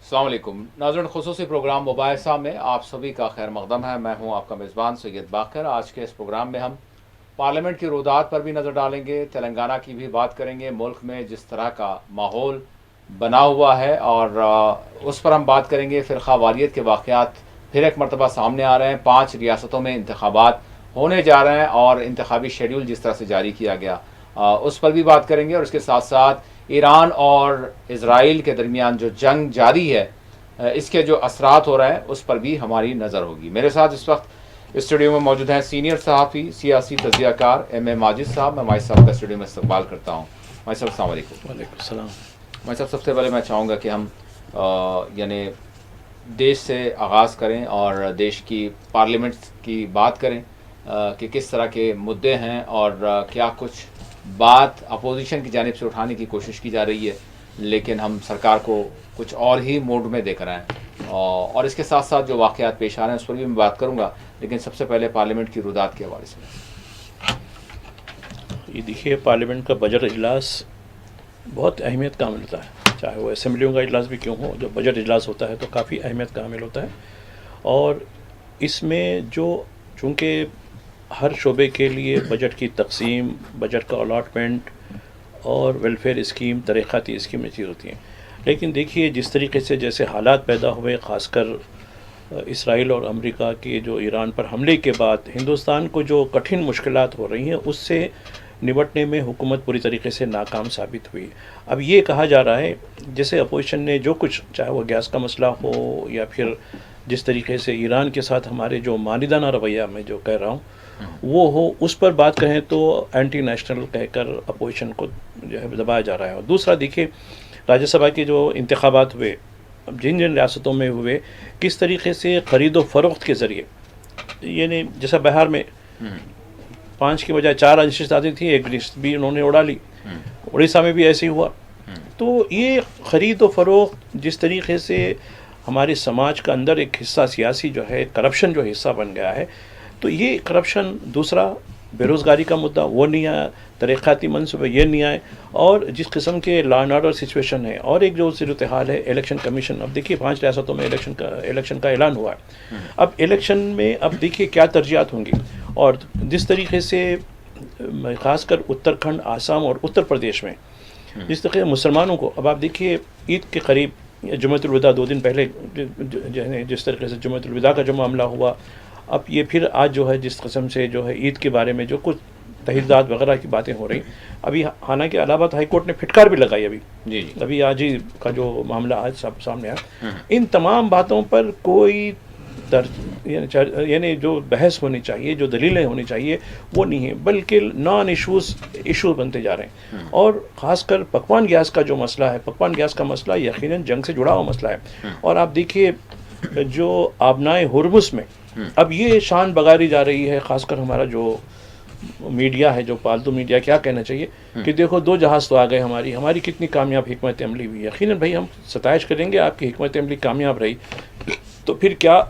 السلام علیکم ناظرین، خصوصی پروگرام مباحثہ میں آپ سبھی کا خیر مقدم ہے۔ میں ہوں آپ کا میزبان سید باقر۔ آج کے اس پروگرام میں ہم پارلیمنٹ کی رودات پر بھی نظر ڈالیں گے، تلنگانہ کی بھی بات کریں گے، ملک میں جس طرح کا ماحول بنا ہوا ہے، اور اس پر ہم بات کریں گے۔ فرقہ واریت کے واقعات پھر ایک مرتبہ سامنے آ رہے ہیں، 5 ریاستوں میں انتخابات ہونے جا رہے ہیں، اور انتخابی شیڈول جس طرح سے جاری کیا گیا اس پر بھی بات کریں گے، اور اس کے ساتھ ساتھ ایران اور اسرائیل کے درمیان جو جنگ جاری ہے اس کے جو اثرات ہو رہے ہیں اس پر بھی ہماری نظر ہوگی۔ میرے ساتھ اس وقت اسٹوڈیو میں موجود ہیں سینئر صحافی، سیاسی تجزیہ کار ایم اے ماجد صاحب۔ میں ماجد صاحب کا اسٹوڈیو میں استقبال کرتا ہوں۔ ماجد صاحب السلام علیکم۔ وعلیکم السلام۔ ماجد صاحب، سب سے پہلے میں چاہوں گا کہ ہم یعنی دیش سے آغاز کریں اور دیش کی پارلیمنٹ کی بات کریں کہ کس طرح کے مدعے ہیں، اور کیا کچھ بات اپوزیشن کی جانب سے اٹھانے کی کوشش کی جا رہی ہے، لیکن ہم سرکار کو کچھ اور ہی موڈ میں دیکھ رہے ہیں، اور اس کے ساتھ ساتھ جو واقعات پیش آ رہے ہیں اس پر بھی میں بات کروں گا، لیکن سب سے پہلے پارلیمنٹ کی رودات کے حوالے سے۔ یہ دیکھیے، پارلیمنٹ کا بجٹ اجلاس بہت اہمیت کا حامل ہوتا ہے، چاہے وہ اسمبلیوں کا اجلاس بھی کیوں ہو۔ جو بجٹ اجلاس ہوتا ہے تو کافی اہمیت کا حامل ہوتا ہے، اور اس میں جو چونکہ ہر شعبے کے لیے بجٹ کی تقسیم، بجٹ کا الاٹمنٹ اور ویلفیئر اسکیم، ترقیاتی اسکیمیں چیز ہوتی ہیں، لیکن دیکھیے جس طریقے سے جیسے حالات پیدا ہوئے، خاص کر اسرائیل اور امریکہ کے جو ایران پر حملے کے بعد ہندوستان کو جو کٹھن مشکلات ہو رہی ہیں، اس سے نمٹنے میں حکومت پوری طریقے سے ناکام ثابت ہوئی۔ اب یہ کہا جا رہا ہے جیسے اپوزیشن نے جو کچھ، چاہے وہ گیس کا مسئلہ ہو یا پھر جس طریقے سے ایران کے ساتھ ہمارے جو ماندانہ رویہ میں جو کہہ رہا ہوں وہ ہو، اس پر بات کہیں تو اینٹی نیشنل کہہ کر اپوزیشن کو جو ہے دبایا جا رہا ہے۔ اور دوسرا دیکھیے، راجیہ سبھا کے جو انتخابات ہوئے، اب جن جن ریاستوں میں ہوئے، کس طریقے سے خرید و فروخت کے ذریعے، یعنی جیسا بہار میں 5 کی بجائے 4 نشست آتی تھی، ایک نشست بھی انہوں نے اڑا لی، اڑیسہ میں بھی ایسے ہی ہوا۔ تو یہ خرید و فروخت جس طریقے سے ہمارے سماج کا اندر ایک حصہ سیاسی جو ہے کرپشن جو حصہ بن گیا ہے، تو یہ کرپشن، دوسرا بے روزگاری کا مدعا وہ نہیں آیا، ترقیاتی منصوبے یہ نہیں آئے، اور جس قسم کے لا اینڈ آرڈر سچویشن ہے، اور ایک جو صورتحال ہے الیکشن کمیشن۔ اب دیکھیے 5 ریاستوں میں الیکشن کا اعلان ہوا ہے، اب الیکشن میں اب دیکھیے کیا ترجیحات ہوں گی، اور جس طریقے سے خاص کر اتراکھنڈ، آسام اور اتر پردیش میں جس طریقے سے مسلمانوں کو، اب آپ دیکھیے عید کے قریب جمعۃ الوداع 2 دن پہلے جس طریقے سے جمعۃ الوداع کا جو معاملہ ہوا، اب یہ پھر آج جو ہے جس قسم سے جو ہے عید کے بارے میں جو کچھ تحریرات وغیرہ کی باتیں ہو رہی، ابھی حالانکہ الہ آباد ہائی کورٹ نے پھٹکار بھی لگائی ابھی آج ہی کا جو معاملہ آج سامنے آیا، ان تمام باتوں پر کوئی یعنی جو بحث ہونی چاہیے، جو دلیلیں ہونی چاہیے وہ نہیں ہے، بلکہ نان ایشو بنتے جا رہے ہیں۔ اور خاص کر پکوان گیس کا جو مسئلہ ہے، پکوان گیس کا مسئلہ یقیناً جنگ سے جڑا ہوا مسئلہ ہے، اور آپ دیکھیے جو آبنائے ہرمز میں اب یہ شان بغاری جا رہی ہے، خاص کر ہمارا جو میڈیا ہے، جو پالتو میڈیا، کیا کہنا چاہیے کہ دیکھو 2 جہاز تو آ گئے، ہماری کتنی کامیاب حکمت عملی ہوئی۔ یقیناً بھائی ہم ستائش کریں گے، آپ کی حکمت عملی کامیاب رہی، تو پھر کیا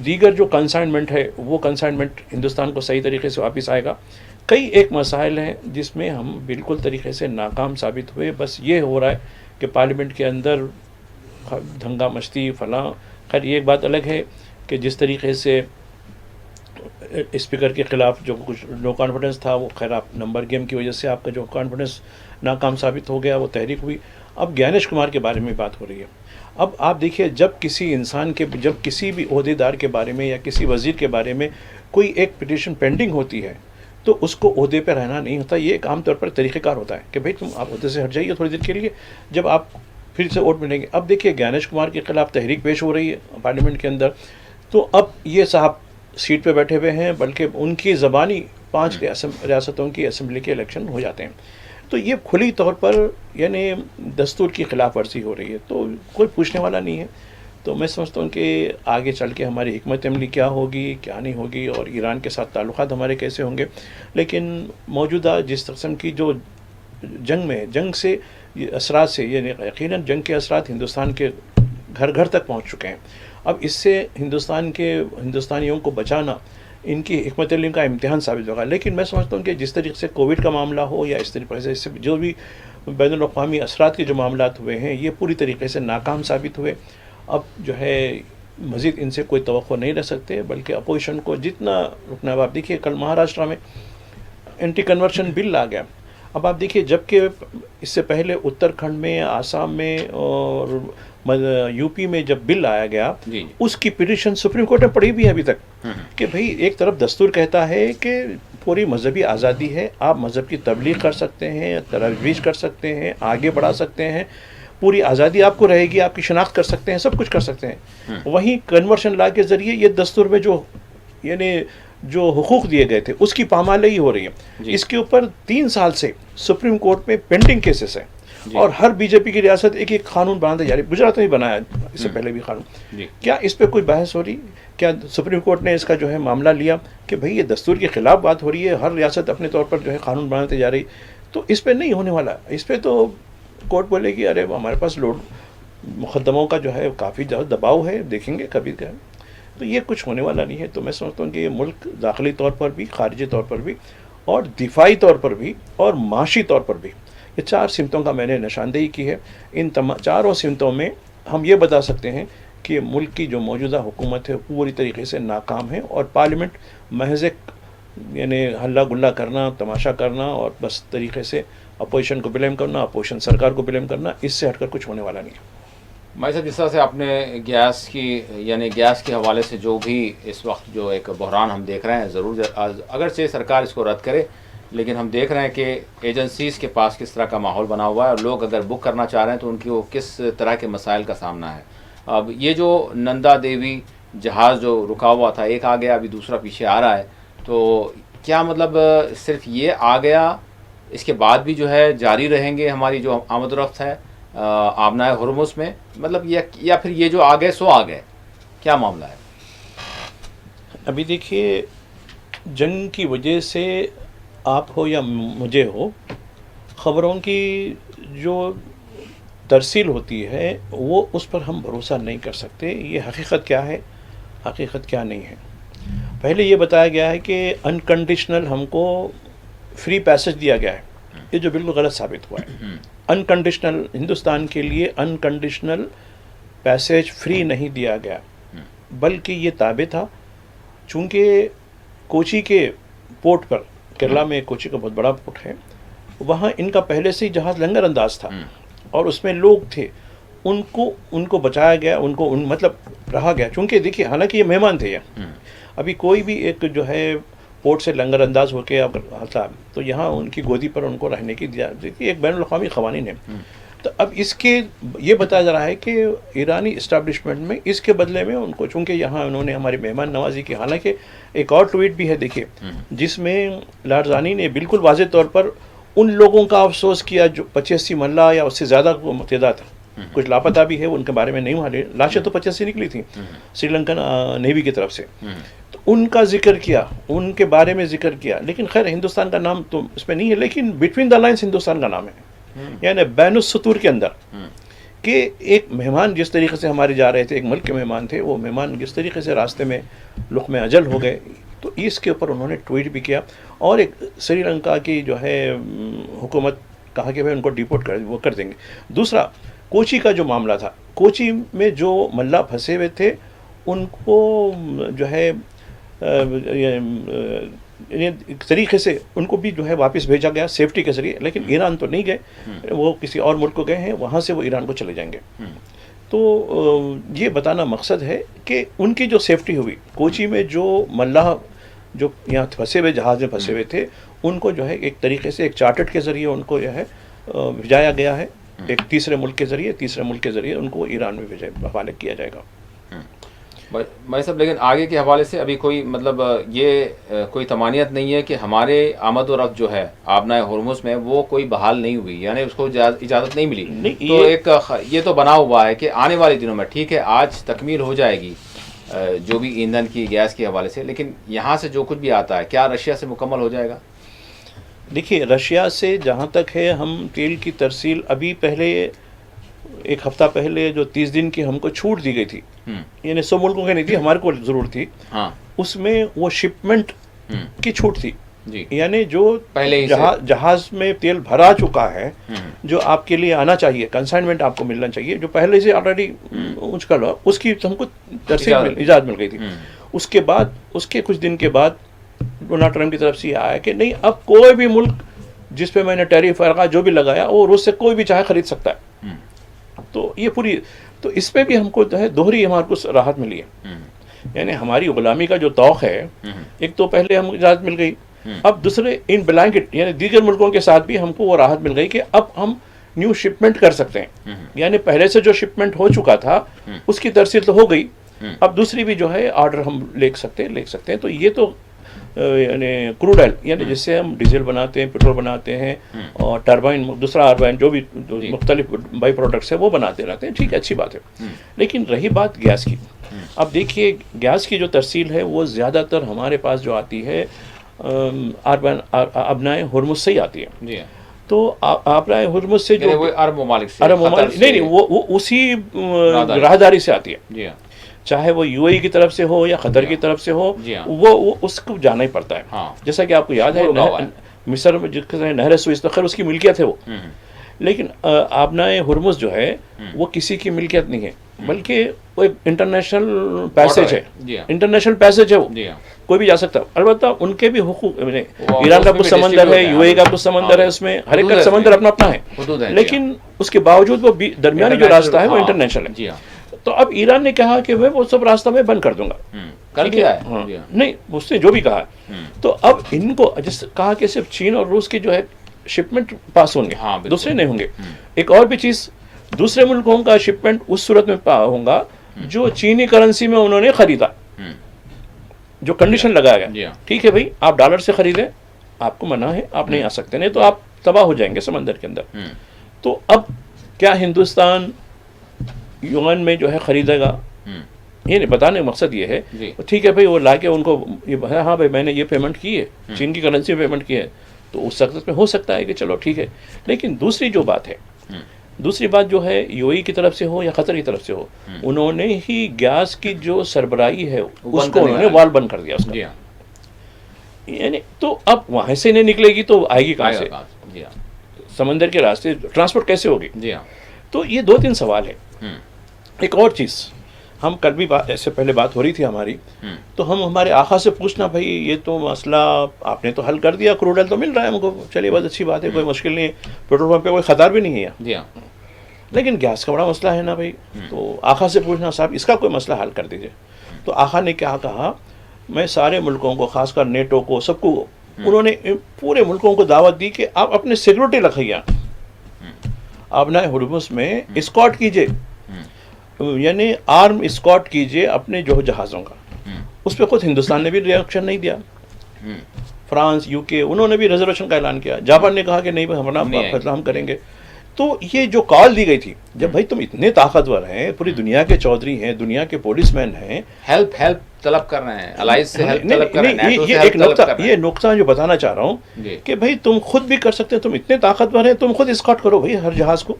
دیگر جو کنسائنمنٹ ہے وہ کنسائنمنٹ ہندوستان کو صحیح طریقے سے واپس آئے گا؟ کئی ایک مسائل ہیں جس میں ہم بالکل طریقے سے ناکام ثابت ہوئے۔ بس یہ ہو رہا ہے کہ پارلیمنٹ کے اندر دھنگا مشتی فلاں، خیر یہ ایک بات الگ ہے کہ جس طریقے سے اسپیکر کے خلاف جو کچھ نو کانفیڈنس تھا، وہ خیر آپ نمبر گیم کی وجہ سے آپ کا جو کانفیڈنس ناکام ثابت ہو گیا، وہ تحریک ہوئی۔ اب گیانیش کمار کے بارے میں بات ہو رہی ہے۔ اب آپ دیکھیے، جب کسی انسان کے، جب کسی بھی عہدیدار کے بارے میں یا کسی وزیر کے بارے میں کوئی ایک پٹیشن پینڈنگ ہوتی ہے تو اس کو عہدے پہ رہنا نہیں ہوتا، یہ ایک عام طور پر طریقہ کار ہوتا ہے کہ بھائی تم آپ عہدے سے ہٹ جائیے تھوڑی دیر کے لیے، جب آپ پھر سے ووٹ ملیں گے۔ اب دیکھیے گیانیش کمار کے خلاف تحریک پیش ہو رہی ہے پارلیمنٹ کے اندر، تو اب یہ صاحب سیٹ پہ بیٹھے ہوئے ہیں، بلکہ ان کی زبانی 5 ریاستوں کی اسمبلی کے الیکشن ہو جاتے ہیں، تو یہ کھلی طور پر یعنی دستور کی خلاف ورزی ہو رہی ہے، تو کوئی پوچھنے والا نہیں ہے۔ تو میں سمجھتا ہوں کہ آگے چل کے ہماری حکمت عملی کیا ہوگی، کیا نہیں ہوگی، اور ایران کے ساتھ تعلقات ہمارے کیسے ہوں گے، لیکن موجودہ جس قسم کی جو جنگ سے اثرات سے، یعنی یقیناً جنگ کے اثرات ہندوستان کے گھر گھر تک پہنچ چکے ہیں۔ اب اس سے ہندوستانیوں کو بچانا ان کی حکمت عملی کا امتحان ثابت ہوگا. لیکن میں سمجھتا ہوں کہ جس طریقے سے کووڈ کا معاملہ ہو یا اس طریقے سے جو بھی بین الاقوامی اثرات کے جو معاملات ہوئے ہیں یہ پوری طریقے سے ناکام ثابت ہوئے. اب جو ہے مزید ان سے کوئی توقع نہیں رہ سکتے، بلکہ اپوزیشن کو جتنا رکنا ہے. آپ دیکھیے کل مہاراشٹرا میں اینٹی کنورشن بل آ گیا. اب آپ دیکھیے جبکہ اس سے پہلے اتراکھنڈ میں، آسام میں اور یو پی میں جب بل آیا گیا اس کی پٹیشن سپریم کورٹ میں پڑی بھی ہے ابھی تک کہ بھئی ایک طرف دستور کہتا ہے کہ پوری مذہبی آزادی ہے، آپ مذہب کی تبلیغ کر سکتے ہیں، ترویج کر سکتے ہیں، آگے بڑھا سکتے ہیں، پوری آزادی آپ کو رہے گی، آپ کی شناخت کر سکتے ہیں، سب کچھ کر سکتے ہیں. وہیں کنورشن لا کے ذریعے یہ دستور میں جو یعنی جو حقوق دیے گئے تھے اس کی پامالئی ہو رہی ہے. اس کے اوپر 3 سال سے سپریم کورٹ میں پینڈنگ کیسز ہیں اور ہر بی جے پی کی ریاست ایک ایک قانون بناتے جا رہی. گجرات میں بھی بنایا اس سے پہلے بھی قانون. کیا اس پہ کوئی بحث ہو رہی؟ کیا سپریم کورٹ نے اس کا جو ہے معاملہ لیا کہ بھئی یہ دستور کے خلاف بات ہو رہی ہے، ہر ریاست اپنے طور پر جو ہے قانون بناتے جا رہی؟ تو اس پہ نہیں ہونے والا. اس پہ تو کورٹ بولے گی ارے ہمارے پاس لوڈ مقدموں کا جو ہے کافی زیادہ دباؤ ہے، دیکھیں گے کبھی کیا. تو یہ کچھ ہونے والا نہیں ہے. تو میں سمجھتا ہوں کہ یہ ملک داخلی طور پر بھی، خارجی طور پر بھی اور دفاعی طور پر بھی اور معاشی طور پر بھی یہ 4 سمتوں کا میں نے نشاندہی کی ہے. ان چاروں سمتوں میں ہم یہ بتا سکتے ہیں کہ ملک کی جو موجودہ حکومت ہے پوری طریقے سے ناکام ہے اور پارلیمنٹ محض ایک یعنی ہلا گلا کرنا، تماشا کرنا اور بس طریقے سے اپوزیشن کو بلیم کرنا، اپوزیشن سرکار کو بلیم کرنا، اس سے ہٹ کر کچھ ہونے والا نہیں ہے. میں صاحب جس طرح سے آپ نے گیس کی یعنی گیس کے حوالے سے جو بھی اس وقت جو ایک بحران ہم دیکھ رہے ہیں، ضرور اگرچہ سرکار اس کو رد کرے لیکن ہم دیکھ رہے ہیں کہ ایجنسیز کے پاس کس طرح کا ماحول بنا ہوا ہے اور لوگ اگر بک کرنا چاہ رہے ہیں تو ان کی وہ کس طرح کے مسائل کا سامنا ہے. اب یہ جو نندا دیوی جہاز جو رکا ہوا تھا، ایک آ گیا، ابھی دوسرا پیچھے آ رہا ہے، تو کیا مطلب صرف یہ آ گیا، اس کے بعد بھی جو ہے جاری رہیں گے ہماری جو آمد و رفت ہے آبنائے ہرمز میں، مطلب یا پھر یہ جو آ گئے سو آ گئے، کیا معاملہ ہے؟ ابھی دیکھیے جنگ کی وجہ سے آپ ہو یا مجھے ہو، خبروں کی جو ترسیل ہوتی ہے وہ اس پر ہم بھروسہ نہیں کر سکتے. یہ حقیقت کیا ہے، حقیقت کیا نہیں ہے. پہلے یہ بتایا گیا ہے کہ انکنڈیشنل ہم کو فری پیسج دیا گیا ہے، یہ جو بالکل غلط ثابت ہوا ہے. انکنڈیشنل ہندوستان کے لیے انکنڈیشنل پیسج فری نہیں دیا گیا، بلکہ یہ تابع تھا. چونکہ کوچی کے پورٹ پر، کیرلا میں کوچی کا بہت بڑا پورٹ ہے، وہاں ان کا پہلے سے ہی جہاز لنگر انداز تھا اور اس میں لوگ تھے. ان کو بچایا گیا، مطلب رہا گیا. چونکہ دیکھیے حالانکہ یہ مہمان تھے، ابھی کوئی بھی ایک جو ہے پورٹ سے لنگر انداز ہو کے آتا تو یہاں ان کی گودی پر ان کو رہنے کی ایک بین الاقوامی قوانین ہے. تو اب اس کے یہ بتایا جا رہا ہے کہ ایرانی اسٹیبلشمنٹ میں اس کے بدلے میں ان کو، چونکہ یہاں انہوں نے ہماری مہمان نوازی کی. حالانکہ ایک اور ٹویٹ بھی ہے دیکھیے جس میں لارزانی نے بالکل واضح طور پر ان لوگوں کا افسوس کیا جو 85 ملا یا اس سے زیادہ تعداد تھا، کچھ لاپتہ بھی ہے، ان کے بارے میں نہیں معلوم. لاشیں تو 85 نکلی تھیں سری لنکن نیوی کی طرف سے. تو ان کا ذکر کیا، ان کے بارے میں ذکر کیا. لیکن خیر ہندوستان کا نام تو اس میں نہیں ہے، لیکن بٹوین دا لائنز ہندوستان کا نام ہے، یعنی بین السطور کے اندر کہ ایک مہمان جس طریقے سے ہمارے جا رہے تھے، ایک ملک کے مہمان تھے، وہ مہمان جس طریقے سے راستے میں لقمہ اجل ہو گئے. تو اس کے اوپر انہوں نے ٹویٹ بھی کیا اور ایک سری لنکا کی جو ہے حکومت کہا کہ بھائی ان کو ڈیپورٹ کر دیں گے. دوسرا کوچی کا جو معاملہ تھا، کوچی میں جو ملا پھنسے ہوئے تھے ان کو جو ہے ایک طریقے سے ان کو بھی جو ہے واپس بھیجا گیا سیفٹی کے ذریعے. لیکن ایران تو نہیں گئے، وہ کسی اور ملک کو گئے ہیں، وہاں سے وہ ایران کو چلے جائیں گے. تو یہ بتانا مقصد ہے کہ ان کی جو سیفٹی ہوئی، کوچی میں جو ملاح جو یہاں پھنسے ہوئے جہاز میں پھنسے ہوئے تھے ان کو جو ہے ایک طریقے سے ایک چارٹرڈ کے ذریعے ان کو جو ہے بھیجایا گیا ہے، ایک تیسرے ملک کے ذریعے ان کو ایران میں حوالے کیا جائے گا. بھائی صاحب لیکن آگے کے حوالے سے ابھی کوئی مطلب یہ کوئی تمانیت نہیں ہے کہ ہمارے آمد و رفت جو ہے آبنائے ہرمز میں وہ کوئی بحال نہیں ہوئی، یعنی اس کو اجازت نہیں ملی. تو ایک یہ تو بنا ہوا ہے کہ آنے والے دنوں میں، ٹھیک ہے آج تکمیل ہو جائے گی جو بھی ایندھن کی گیس کے حوالے سے، لیکن یہاں سے جو کچھ بھی آتا ہے کیا رشیا سے مکمل ہو جائے گا؟ دیکھیے رشیا سے جہاں تک ہے ہم تیل کی ترسیل ابھی پہلے ایک ہفتہ پہلے جو 30 دن کی ہم کو چھوٹ دی گئی تھی، یعنی 100 ملکوں کی نہیں تھی، ہمارے کو ضرور تھی، اس میں وہ شپمنٹ کی چھوٹ تھی، یعنی جو پہلے جہاز میں تیل بھرا چکا ہے، جو آپ کے لیے آنا چاہیے، کنسائنمنٹ آپ کو ملنا چاہیے، جو پہلے سے آلریڈی چکا ہوا، اس کی ہم کو اجازت مل گئی تھی. اس کے بعد اس کے کچھ دن کے بعد ڈونلڈ ٹرمپ کی طرف سے یہ آیا کہ نہیں، اب کوئی بھی ملک جس پہ میں نے ٹیرف جو بھی لگایا وہ روس سے کوئی بھی چاہے خرید سکتا ہے. تو یہ پوری، تو اس پہ بھی ہم کو جو ہے دوہری ہمارے کو راحت ملی ہے. یعنی ہماری غلامی کا جو توق ہے، ایک تو پہلے ہم اجازت مل گئی، اب دوسرے ان بلینکٹ یعنی دیگر ملکوں کے ساتھ بھی ہم کو وہ راحت مل گئی کہ اب ہم نیو شپمنٹ کر سکتے ہیں. یعنی پہلے سے جو شپمنٹ ہو چکا تھا اس کی ترسیل تو ہو گئی، اب دوسری بھی جو ہے آرڈر ہم لے سکتے ہیں. تو یہ تو یعنی کروڈ آئل، یعنی جس سے ہم ڈیزل بناتے ہیں، پیٹرول بناتے ہیں، اور ٹربائن، دوسرا اربائن، جو بھی مختلف بائی پروڈکٹس ہیں وہ بناتے رہتے ہیں، ٹھیک ہے، اچھی بات ہے. لیکن رہی بات گیس کی، اب دیکھیے گیس کی جو ترسیل ہے وہ زیادہ تر ہمارے پاس جو آتی ہے ابنائے ہرمز سے ہی آتی ہے. تو ابنائے ہرمز سے جو عرب ممالک سے، عرب ممالک نہیں، وہ اسی راہداری سے آتی ہے، چاہے وہ یو اے کی طرف سے ہو یا قطر کی طرف سے ہو، وہ اس کو جانا ہی پڑتا ہے. جیسا کہ آپ کو یاد ہے مصر میں نہر سوئس، تو خیر اس کی ملکیت ہے وہ، لیکن آبنائے ہرمز جو ہے وہ کسی کی ملکیت نہیں ہے، بلکہ وہ ایک انٹرنیشنل پیسیج ہے، انٹرنیشنل پیسیج ہے، وہ کوئی بھی جا سکتا ہے. البتہ ان کے بھی حقوق، ایران کا کچھ سمندر ہے، یو اے کا کچھ سمندر ہے، اس میں ہر ایک کا سمندر اپنا اپنا ہے، لیکن اس کے باوجود وہ درمیانی جو راستہ ہے وہ انٹرنیشنل ہے. تو اب ایران نے کہا کہ میں وہ سب راستہ میں بند کر دوں گا، کر دیا ہے، نہیں اس نے جو بھی کہا. تو اب ان کو جس کہا کہ صرف چین اور روس کی جو ہے شپمنٹ پاس ہوں گے، دوسرے نہیں ہوں گے. ایک اور بھی چیز، دوسرے ملکوں کا شپمنٹ اس صورت میں ہوگا جو چینی کرنسی میں انہوں نے خریدا، جو کنڈیشن لگایا گیا، ٹھیک ہے بھائی آپ ڈالر سے خریدیں، آپ کو منع ہے، آپ نہیں آ سکتے، نہیں تو آپ تباہ ہو جائیں گے سمندر کے اندر. تو اب کیا ہندوستان یوان میں جو ہے خریدے گا؟ یہ نہیں بتانے کا مقصد یہ ہے، ٹھیک ہے بھائی وہ لا کے ان کو ہاں بھائی میں نے یہ پیمنٹ کی ہے، چین کی کرنسی میں پیمنٹ کی ہے، تو اس وقت میں ہو سکتا ہے کہ چلو ٹھیک ہے. لیکن دوسری جو بات ہے، دوسری بات جو ہے یو اے کی طرف سے ہو یا قطر کی طرف سے ہو، انہوں نے ہی گیس کی جو سربراہی ہے اس کو انہوں نے وال بند کر دیا اس کا. یعنی تو اب وہاں سے نہیں نکلے گی تو آئے گی کہاں سے؟ سمندر کے راستے ٹرانسپورٹ کیسے ہوگی؟ تو یہ 2-3 سوال ہے. ایک اور چیز، ہم کل بھی ایسے پہلے بات ہو رہی تھی ہماری، تو ہم ہمارے آقا سے پوچھنا بھائی یہ تو مسئلہ آپ نے تو حل کر دیا، کروڈ آئل تو مل رہا ہے ہم کو، چلیے بہت اچھی بات ہے، کوئی مشکل نہیں ہے، پیٹرول پمپ پہ کوئی خطر بھی نہیں ہے، لیکن گیس کا بڑا مسئلہ ہے نا بھائی. تو آقا سے پوچھنا صاحب اس کا کوئی مسئلہ حل کر دیجیے. تو آقا نے کیا کہا، میں سارے ملکوں کو، خاص کر نیٹو کو، سب کو، انہوں نے پورے ملکوں کو دعوت دی کہ آپ اپنے سیکورٹی رکھیے، آبنائے ہرمز میں اسکاٹ کیجیے، یعنی آرم اسکاٹ کیجیے اپنے جو جہازوں کا. اس پہ خود ہندوستان نے بھی ریئیکشن نہیں دیا، فرانس، یو کے، انہوں نے بھی ریزرویشن کا اعلان کیا، جاپان نے کہا کہ نہیں ہمارا فیصلہ ہم کریں گے. تو یہ جو کال دی گئی تھی، جب بھائی تم اتنے طاقتور ہیں، پوری دنیا کے چودھری ہیں، دنیا کے پولیس مین ہیں، ہیلپ طلب کر رہے ہیں، الائز سے ہیلپ طلب کر رہے ہیں، یہ ایک نقطہ، یہ نقطہ جو بتانا چاہ رہا ہوں کہ بھائی تم خود بھی کر سکتے ہیں، تم اتنے طاقتور ہیں، تم خود اسکاٹ کرو بھائی ہر جہاز کو.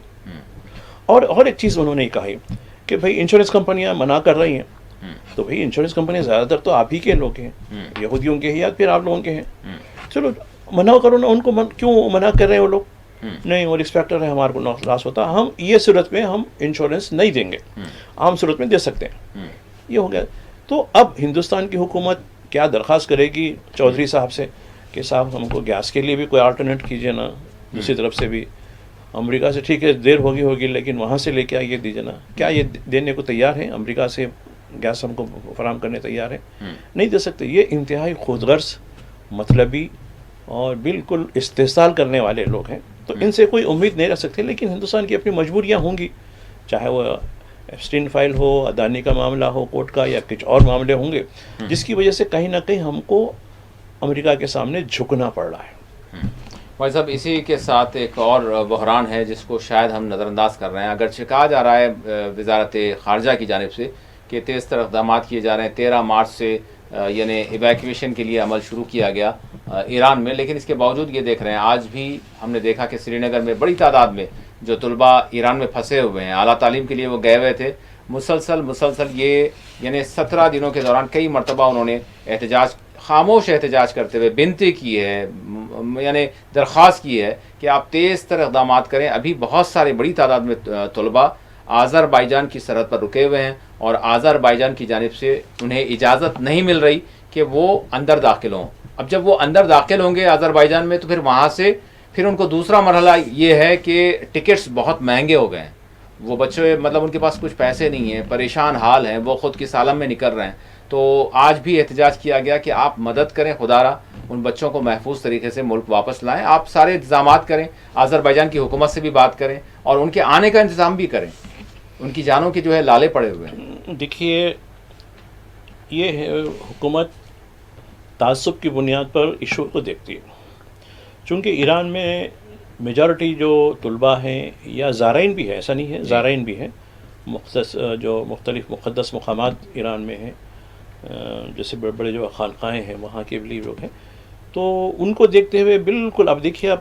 اور ایک چیز انہوں نے کہی کہ بھائی انشورنس کمپنیاں منع کر رہی ہیں، تو بھائی انشورنس کمپنیاں زیادہ تر تو آپ ہی کے لوگ ہیں، یہودیوں کے ہیں یا پھر آپ لوگوں کے ہیں، چلو منع کرو نا ان کو. کیوں منع کر رہے ہیں وہ لوگ؟ نہیں وہ رسک فیکٹر ہے، ہمارے کو لاس ہوتا، ہم یہ صورت میں ہم انشورنس نہیں دیں گے، عام صورت میں دے سکتے ہیں. یہ ہو گیا. تو اب ہندوستان کی حکومت کیا درخواست کرے گی چودھری صاحب سے کہ صاحب ہم کو گیس کے لیے بھی کوئی آلٹرنیٹ کیجیے نا، دوسری طرف سے بھی امریکہ سے ٹھیک ہے دیر ہوگی لیکن وہاں سے لے کے آئیے دیجیے نا. کیا یہ دینے کو تیار ہیں؟ امریکہ سے گیس ہم کو فراہم کرنے تیار ہیں؟ نہیں دے سکتے. یہ انتہائی خود غرض، مطلبی اور بالکل استحصال کرنے والے لوگ ہیں، تو ان سے کوئی امید نہیں رکھ سکتے. لیکن ہندوستان کی اپنی مجبوریاں ہوں گی، چاہے وہ ایپسٹین فائل ہو، اڈانی کا معاملہ ہو کورٹ کا، یا کچھ اور معاملے ہوں گے جس کی وجہ سے کہیں نہ کہیں ہم کو امریکہ کے سامنے جھکنا پڑ رہا ہے. بھائی صاحب اسی کے ساتھ ایک اور بحران ہے جس کو شاید ہم نظر انداز کر رہے ہیں، اگرچہ کہا جا رہا ہے وزارت خارجہ کی جانب سے کہ تیز تر اقدامات کیے جا رہے ہیں. 13 مارچ سے یعنی ایویکویشن کے لیے عمل شروع کیا گیا ایران میں، لیکن اس کے باوجود یہ دیکھ رہے ہیں آج بھی ہم نے دیکھا کہ سری نگر میں بڑی تعداد میں جو طلباء ایران میں پھنسے ہوئے ہیں، اعلیٰ تعلیم کے لیے وہ گئے ہوئے تھے، مسلسل یہ یعنی 17 دنوں کے دوران کئی مرتبہ انہوں نے خاموش احتجاج کرتے ہوئے بنتی کی ہے، یعنی درخواست کی ہے کہ آپ تیز تر اقدامات کریں۔ ابھی بہت سارے بڑی تعداد میں طلباء آذربائیجان کی سرحد پر رکے ہوئے ہیں اور آذربائیجان کی جانب سے انہیں اجازت نہیں مل رہی کہ وہ اندر داخل ہوں۔ اب جب وہ اندر داخل ہوں گے آذربائیجان میں تو پھر وہاں سے پھر ان کو دوسرا مرحلہ یہ ہے کہ ٹکٹس بہت مہنگے ہو گئے ہیں، وہ بچے مطلب ان کے پاس کچھ پیسے نہیں ہیں، پریشان حال ہیں، وہ خود کی سالم میں نکل رہے ہیں۔ تو آج بھی احتجاج کیا گیا کہ آپ مدد کریں، خدا را ان بچوں کو محفوظ طریقے سے ملک واپس لائیں، آپ سارے انتظامات کریں، آذربائیجان کی حکومت سے بھی بات کریں اور ان کے آنے کا انتظام بھی کریں، ان کی جانوں کے جو ہے لالے پڑے ہوئے ہیں۔ دیکھیے، یہ حکومت تعصب کی بنیاد پر ایشو کو دیکھتی ہے، چونکہ ایران میں میجارٹی جو طلباء ہیں یا زائرین بھی ہے، ایسا نہیں ہے، زائرین بھی ہیں، مختلف مقدس مقامات ایران میں ہیں، جیسے بڑے بڑے جو خانقاہیں ہیں وہاں کے بھی لوگ ہیں، تو ان کو دیکھتے ہوئے بالکل اب دیکھیے، اب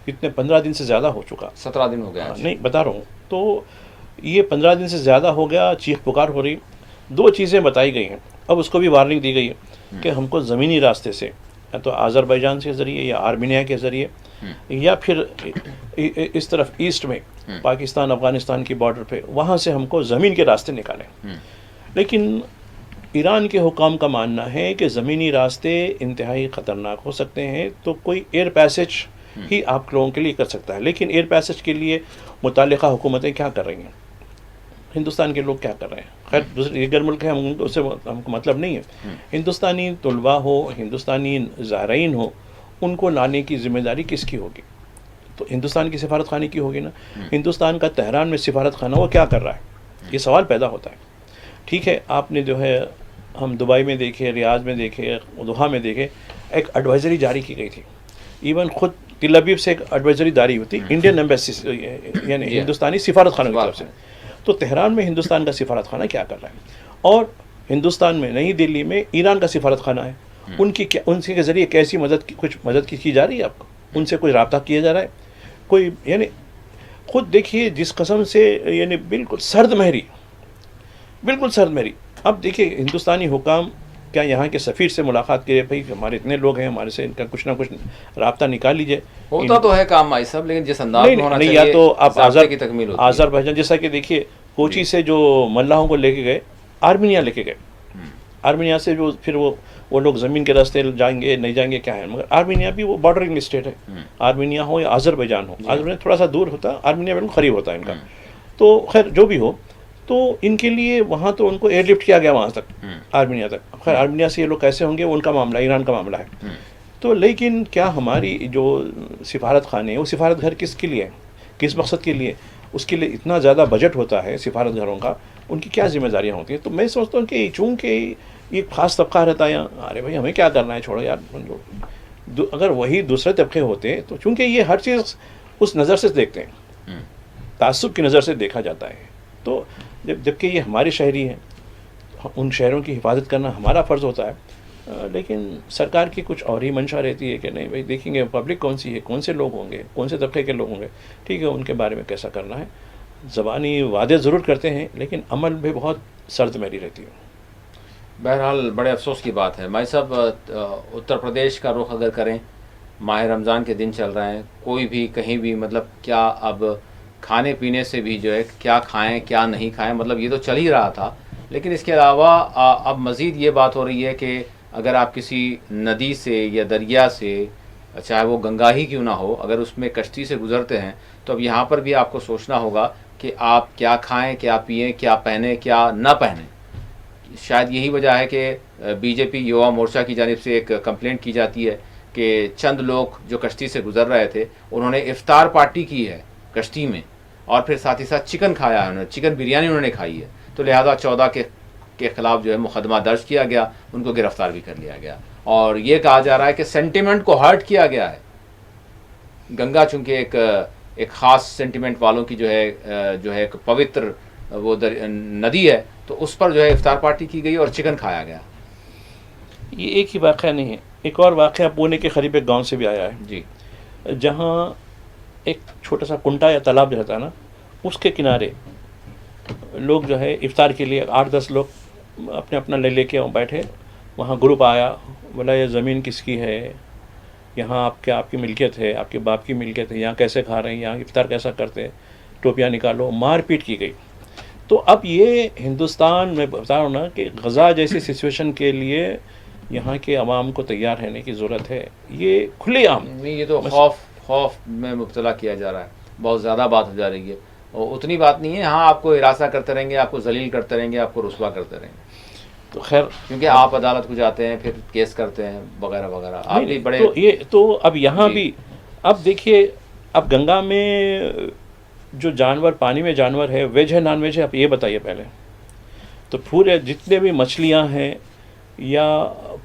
کتنے 15 دن سے زیادہ ہو چکا، 17 دن ہو گیا، نہیں بتا رہا ہوں، تو یہ 15 دن سے زیادہ ہو گیا، چیخ پکار ہو رہی۔ 2 چیزیں بتائی گئی ہیں، اب اس کو بھی وارننگ دی گئی ہے کہ ہم کو زمینی راستے سے یا تو آذربائیجان کے ذریعے یا آرمینیا کے ذریعے یا پھر اس طرف ایسٹ میں پاکستان افغانستان کی بارڈر پہ، وہاں سے ہم کو زمین کے راستے نکالیں۔ لیکن ایران کے حکام کا ماننا ہے کہ زمینی راستے انتہائی خطرناک ہو سکتے ہیں، تو کوئی ایئر پیسج ہی آپ لوگوں کے لیے کر سکتا ہے۔ لیکن ایئر پیسج کے لیے متعلقہ حکومتیں کیا کر رہی ہیں، ہندوستان کے لوگ کیا کر رہے ہیں؟ خیر دوسرے دیگر ملک ہیں، اس سے ہم کو مطلب نہیں ہے۔ ہندوستانی طلباء ہو، ہندوستانی زائرین ہو، ان کو لانے کی ذمہ داری کس کی ہوگی؟ تو ہندوستان کی سفارت خانے کی ہوگی نا۔ ہندوستان کا تہران میں سفارت خانہ وہ کیا کر رہا ہے؟ یہ سوال پیدا ہوتا ہے۔ ٹھیک ہے، آپ نے جو ہے ہم دبئی میں دیکھے، ریاض میں دیکھے، دوحہ میں دیکھے، ایک ایڈوائزری جاری کی گئی تھی، ایون خود تل ابیب سے ایک ایڈوائزری جاری ہوتی انڈین ایمبیسی یعنی ہندوستانی سفارت خانہ کی طرف سے۔ تو تہران میں ہندوستان کا سفارت خانہ کیا کر رہا ہے؟ اور ہندوستان میں نئی دلی میں ایران کا سفارت خانہ ہے، ان کے ذریعے کیسی کچھ مدد کی جا رہی ہے؟ آپ کو ان سے کوئی رابطہ کیا جا رہا ہے؟ کوئی یعنی خود دیکھیے جس قسم سے یعنی بالکل سرد مہری۔ اب دیکھیے ہندوستانی حکام کیا یہاں کے سفیر سے ملاقات کرے، بھائی ہمارے اتنے لوگ ہیں، ہمارے سے ان کا کچھ نہ کچھ رابطہ نکال لیجئے۔ ہوتا تو ہے کام بھائی صاحب، لیکن جس انداز میں ہونا نہیں، چاہیے یا تو آپ کی تکمیل ہوتی ہے۔ آذربائیجان جیسا کہ دیکھیے کوچی سے جو ملاحوں کو لے کے گئے آرمینیا لے کے گئے، آرمینیا سے جو پھر وہ لوگ زمین کے راستے جائیں گے نہیں جائیں گے کیا ہے، مگر آرمینیا بھی وہ بارڈرنگ اسٹیٹ ہے، آرمینیا ہو یا آذربائیجان ہو، آذربائیجان تھوڑا سا دور ہوتا ہے، آرمینیا بالکل قریب ہوتا ہے ان کا۔ تو خیر جو بھی ہو، تو ان کے لیے وہاں تو ان کو ایئر لفٹ کیا گیا وہاں تک، آرمینیا تک۔ خیر آرمینیا سے یہ لوگ کیسے ہوں گے، وہ ان کا معاملہ، ایران کا معاملہ ہے۔ تو لیکن کیا ہماری جو سفارت خانے ہیں، وہ سفارت گھر کس کے لیے ہے، کس مقصد کے لیے؟ اس کے لیے اتنا زیادہ بجٹ ہوتا ہے سفارت گھروں کا، ان کی کیا ذمہ داریاں ہوتی ہیں؟ تو میں سوچتا ہوں کہ چونکہ یہ خاص طبقہ رہتا ہے یہاں، ارے بھائی ہمیں کیا کرنا ہے، چھوڑو یار۔ اگر وہی دوسرے طبقے ہوتے تو چونکہ یہ ہر چیز اس نظر سے دیکھتے ہیں، تعصب کی نظر سے دیکھا جاتا ہے، تو جبکہ یہ ہمارے شہری ہیں، ان شہروں کی حفاظت کرنا ہمارا فرض ہوتا ہے۔ لیکن سرکار کی کچھ اور ہی منشا رہتی ہے کہ نہیں بھائی دیکھیں گے پبلک کون سی ہے، کون سے لوگ ہوں گے، کون سے طبقے کے لوگ ہوں گے، ٹھیک ہے ان کے بارے میں کیسا کرنا ہے۔ زبانی وعدے ضرور کرتے ہیں لیکن عمل بھی بہت سرد میری رہتی ہے۔ بہرحال بڑے افسوس کی بات ہے مائی صاحب، اتر پردیش کا رخ اگر کریں، ماہ رمضان کے دن چل رہے ہیں، کوئی بھی کہیں بھی مطلب کیا اب کھانے پینے سے بھی جو ہے کیا کھائیں کیا نہیں کھائیں، مطلب یہ تو چل ہی رہا تھا، لیکن اس کے علاوہ اب مزید یہ بات ہو رہی ہے کہ اگر آپ کسی ندی سے یا دریا سے، چاہے وہ گنگا ہی کیوں نہ ہو، اگر اس میں کشتی سے گزرتے ہیں تو اب یہاں پر بھی آپ کو سوچنا ہوگا کہ آپ کیا کھائیں کیا پئیں کیا پہنیں کیا نہ پہنیں۔ شاید یہی وجہ ہے کہ بی جے پی یووا مورچہ کی جانب سے ایک کمپلینٹ کی جاتی ہے کہ چند لوگ جو کشتی سے گزر رہے تھے انہوں نے افطار پارٹی کی ہے کشتی میں، اور پھر ساتھ ہی ساتھ چکن کھایا ہے، انہوں نے چکن بریانی انہوں نے کھائی ہے، تو لہذا 14 کے خلاف جو ہے مقدمہ درج کیا گیا، ان کو گرفتار بھی کر لیا گیا، اور یہ کہا جا رہا ہے کہ سینٹیمنٹ کو ہرٹ کیا گیا ہے۔ گنگا چونکہ ایک خاص سینٹیمنٹ والوں کی جو ہے ایک پوتر وہ ندی ہے، تو اس پر جو ہے افطار پارٹی کی گئی اور چکن کھایا گیا۔ یہ ایک ہی واقعہ نہیں ہے، ایک اور واقعہ پونے کے قریب ایک گاؤں سے بھی آیا ہے، جی جہاں ایک چھوٹا سا کنٹا یا تالاب جو رہتا ہے نا، اس کے کنارے لوگ جو ہے افطار کے لیے 8-10 لوگ اپنے اپنا لے کے بیٹھے. وہاں گروپ آیا، بولا یہ زمین کس کی ہے، یہاں آپ کی ملکیت ہے، آپ کے باپ کی ملکیت ہے، یہاں کیسے کھا رہے ہیں، یہاں افطار کیسا کرتے ہیں، ٹوپیاں نکالو، مار پیٹ کی گئی. تو اب یہ ہندوستان میں بتا رہا ہوں نا کہ غزہ جیسی سچویشن کے لیے یہاں کے عوام کو تیار رہنے کی ضرورت ہے. یہ کھلے عام نہیں، یہ تو خوف میں مبتلا کیا جا رہا ہے، بہت زیادہ بات ہو جا رہی ہے، اور اتنی بات نہیں ہے. ہاں آپ کو ہراساں کرتے رہیں گے، آپ کو ذلیل کرتے رہیں گے، آپ کو رسوا کرتے رہیں گے، تو خیر کیونکہ آپ عدالت کو جاتے ہیں، پھر کیس کرتے ہیں وغیرہ وغیرہ. آپ بھی بڑے تو یہ تو اب یہاں جی. بھی اب دیکھیے، اب گنگا میں جو جانور، پانی میں جانور ہے، ویج ہے نان ویج ہے، آپ یہ بتائیے پہلے. تو پورے جتنے بھی مچھلیاں ہیں یا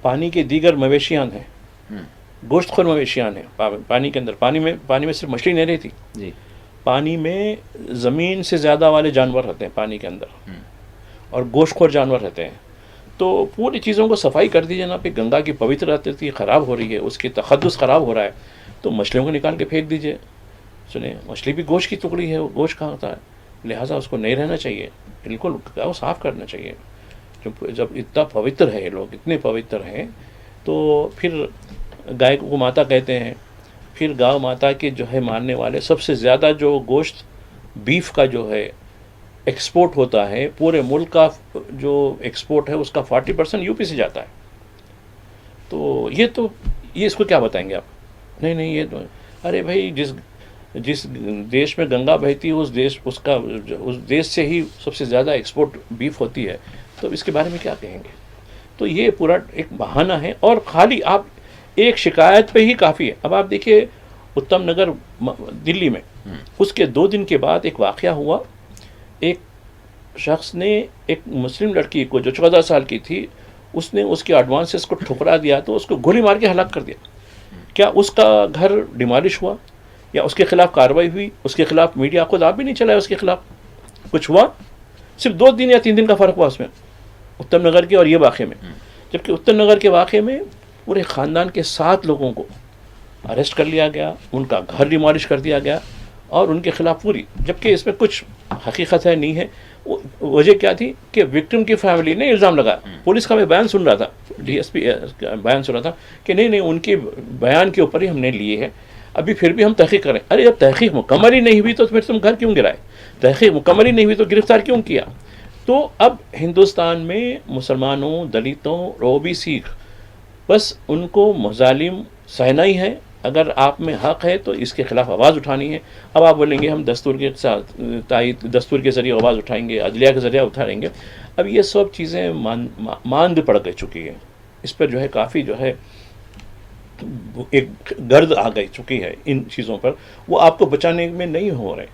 پانی کے دیگر مویشیان ہیں، ہوں، گوشت خور مویشیان ہیں پانی کے اندر، پانی میں صرف مچھلی نہیں رہتی، جی پانی میں زمین سے زیادہ والے جانور رہتے ہیں پانی کے اندر، ہوں. اور گوشت خور جانور رہتے ہیں. تو پوری چیزوں کو صفائی کر دیجیے نا. پہ گنگا کی پوترتا خراب ہو رہی ہے، اس کی تقدس خراب ہو رہا ہے، تو مچھلیوں کو نکال کے پھینک دیجیے. سنیں، مچھلی بھی گوشت کی ٹکڑی ہے، وہ گوشت کہاں ہوتا ہے، لہٰذا اس کو نہیں رہنا چاہیے، بالکل وہ صاف کرنا چاہیے. جب اتنا پوتر ہے، لوگ اتنے پوتر ہیں، تو پھر گائے کو ماتا کہتے ہیں. پھر گاؤ ماتا کے جو ہے ماننے والے، سب سے زیادہ جو گوشت بیف کا جو ہے ایکسپورٹ ہوتا ہے، پورے ملک کا جو ایکسپورٹ ہے اس کا 40% یو پی سے جاتا ہے. تو یہ اس کو کیا بتائیں گے آپ؟ نہیں یہ تو ارے بھائی، جس دیش میں گنگا بہتی ہے اس دیش سے ہی سب سے زیادہ ایکسپورٹ بیف ہوتی ہے، تو اس کے بارے میں کیا کہیں گے؟ تو یہ پورا ایک بہانہ ہے، اور خالی آپ ایک شکایت پہ ہی کافی ہے. اب آپ دیکھیے اتم نگر دلی میں، اس کے 2 دن کے بعد ایک واقعہ ہوا. ایک شخص نے ایک مسلم لڑکی کو جو 14 سال کی تھی، اس نے اس کے ایڈوانسز کو ٹھکرا دیا، تو اس کو گولی مار کے ہلاک کر دیا. کیا اس کا گھر ڈیمالش ہوا یا اس کے خلاف کارروائی ہوئی؟ اس کے خلاف میڈیا خود آپ بھی نہیں چلایا، اس کے خلاف کچھ ہوا؟ صرف 2 دن یا 3 دن کا فرق ہوا اس میں، اتم نگر کے اور یہ واقعے میں. جبکہ اتم نگر کے واقعے میں پورے خاندان کے 7 لوگوں کو اریسٹ کر لیا گیا، ان کا گھر ڈیمالش کر دیا گیا، اور ان کے خلاف پوری، جبکہ اس میں کچھ حقیقت ہے نہیں ہے. وجہ کیا تھی کہ وکٹم کی فیملی نے الزام لگایا. پولیس کا میں بیان سن رہا تھا، ڈی ایس پی بیان سن رہا تھا کہ نہیں ان کے بیان کے اوپر ہی ہم نے لیے ہیں، ابھی پھر بھی ہم تحقیق کریں. ارے جب تحقیق مکمل ہی نہیں ہوئی تو پھر تم گھر کیوں گرائے؟ تحقیق مکمل ہی نہیں ہوئی تو گرفتار کیوں کیا؟ تو اب ہندوستان میں مسلمانوں، دلتوں اور OBC بس ان کو مظالم سہنا ہی ہے. اگر آپ میں حق ہے تو اس کے خلاف آواز اٹھانی ہے. اب آپ بولیں گے ہم دستور کے ساتھ دستور کے ذریعے آواز اٹھائیں گے، عدلیہ کے ذریعے اٹھائیں گے. اب یہ سب چیزیں ماند پڑ گئی چکی ہیں، اس پر جو ہے کافی جو ہے ایک گرد آ گئی چکی ہے ان چیزوں پر. وہ آپ کو بچانے میں نہیں ہو رہے.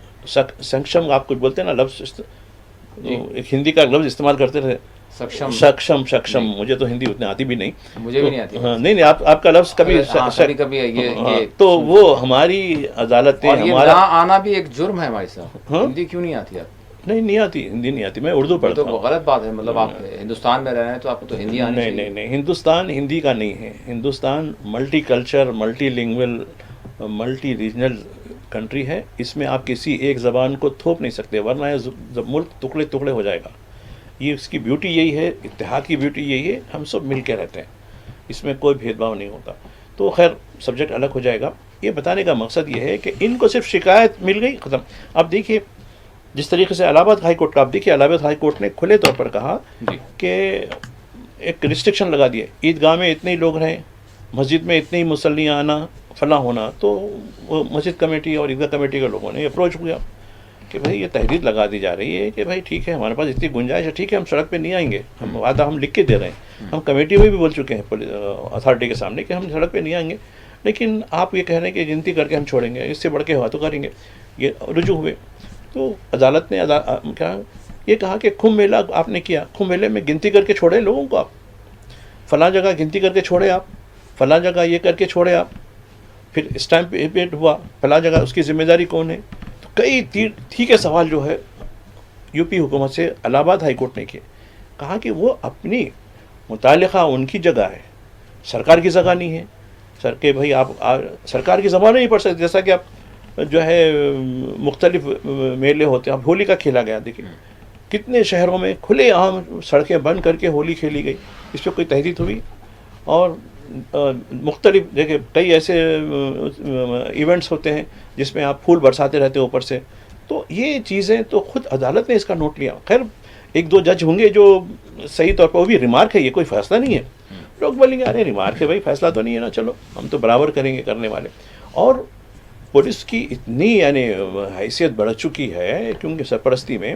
سنکشم آپ کچھ بولتے ہیں نا لفظ، ایک ہندی کا لفظ استعمال کرتے رہے، سکشم. مجھے تو ہندی اتنی آتی بھی نہیں، مجھے بھی نہیں آتی. ہاں نہیں آپ کا لفظ کبھی تو وہ ہماری عدالتیں، ہمارا آنا بھی ایک جرم ہے بھائی صاحب. ہندی کیوں نہیں آتی آپ؟ نہیں آتی، ہندی نہیں آتی. میں اردو پڑھتا ہوں. تو غلط بات ہے، مطلب آپ ہندوستان میں رہ رہے ہیں تو آپ کو تو ہندی آنی چاہیے. نہیں، ہندوستان ہندی کا نہیں ہے. Hindustan multi culture, multi language, multi regional country ہے. اس میں آپ کسی ایک زبان کو تھوپ نہیں سکتے، ورنہ یہ ملک ٹکڑے ہو جائے گا. یہ اس کی بیوٹی یہی ہے، اتحاد کی بیوٹی یہی ہے، ہم سب مل کے رہتے ہیں، اس میں کوئی بھید بھاؤ نہیں ہوتا. تو خیر سبجیکٹ الگ ہو جائے گا. یہ بتانے کا مقصد یہ ہے کہ ان کو صرف شکایت مل گئی، ختم. اب دیکھیے جس طریقے سے الہ آباد ہائی کورٹ کا، آپ دیکھیے الہ آباد ہائی کورٹ نے کھلے طور پر کہا کہ ایک ریسٹرکشن لگا دیا، عیدگاہ میں اتنے ہی لوگ رہیں، مسجد میں اتنے ہی مصلی آنا، فلاں ہونا. تو وہ مسجد کمیٹی اور عیدگاہ کمیٹی کے لوگوں نے اپروچ کیا کہ بھائی یہ تحریر لگا دی جا رہی ہے کہ بھائی ٹھیک ہے، ہمارے پاس اتنی گنجائش ہے، ٹھیک ہے ہم سڑک پہ نہیں آئیں گے، ہم وعدہ ہم لکھ کے دے رہے ہیں. ہم کمیٹی میں بھی بول چکے ہیں اتھارٹی کے سامنے کہ ہم سڑک پہ نہیں آئیں گے، لیکن آپ یہ کہہ رہے ہیں کہ گنتی کر کے ہم چھوڑیں گے، اس سے بڑھ کے ہوا تو کریں گے. یہ رجوع ہوئے. تو عدالت نے یہ کہا کہ کمبھ میلہ آپ نے کیا، کمبھ میلے میں گنتی کر کے چھوڑے لوگوں کو، آپ فلاں جگہ گنتی کر کے چھوڑے، آپ فلاں جگہ یہ کر کے چھوڑے، آپ پھر اسٹیمپ ہوا فلاں جگہ، اس کی ذمہ داری کون ہے؟ تو کئی ٹھیک ہے سوال جو ہے یو پی حکومت سے الہ آباد ہائی کورٹ نے کیے. کہا کہ وہ اپنی متعلقہ ان کی جگہ ہے، سرکار کی جگہ نہیں ہے. کہ بھائی آپ سرکار کی زبان نہیں پڑھ سکتے. جیسا کہ آپ جو ہے مختلف میلے ہوتے ہیں. اب ہولی کا کھیلا گیا, دیکھیے کتنے شہروں میں کھلے عام سڑکیں بند کر کے ہولی کھیلی گئی. اس پہ کوئی تحریک ہوئی. اور مختلف دیکھیں کئی ایسے ایونٹس ہوتے ہیں جس میں آپ پھول برساتے رہتے اوپر سے. تو یہ چیزیں تو خود عدالت نے اس کا نوٹ لیا. خیر ایک دو جج ہوں گے جو صحیح طور پر, وہ بھی ریمارک ہے, یہ کوئی فیصلہ نہیں ہے. لوگ بولیں گے ارے ریمارک ہے بھائی, فیصلہ تو نہیں ہے نا, چلو ہم تو برابر کریں گے کرنے والے. اور پولیس کی اتنی یعنی حیثیت بڑھ چکی ہے کیونکہ سرپرستی میں,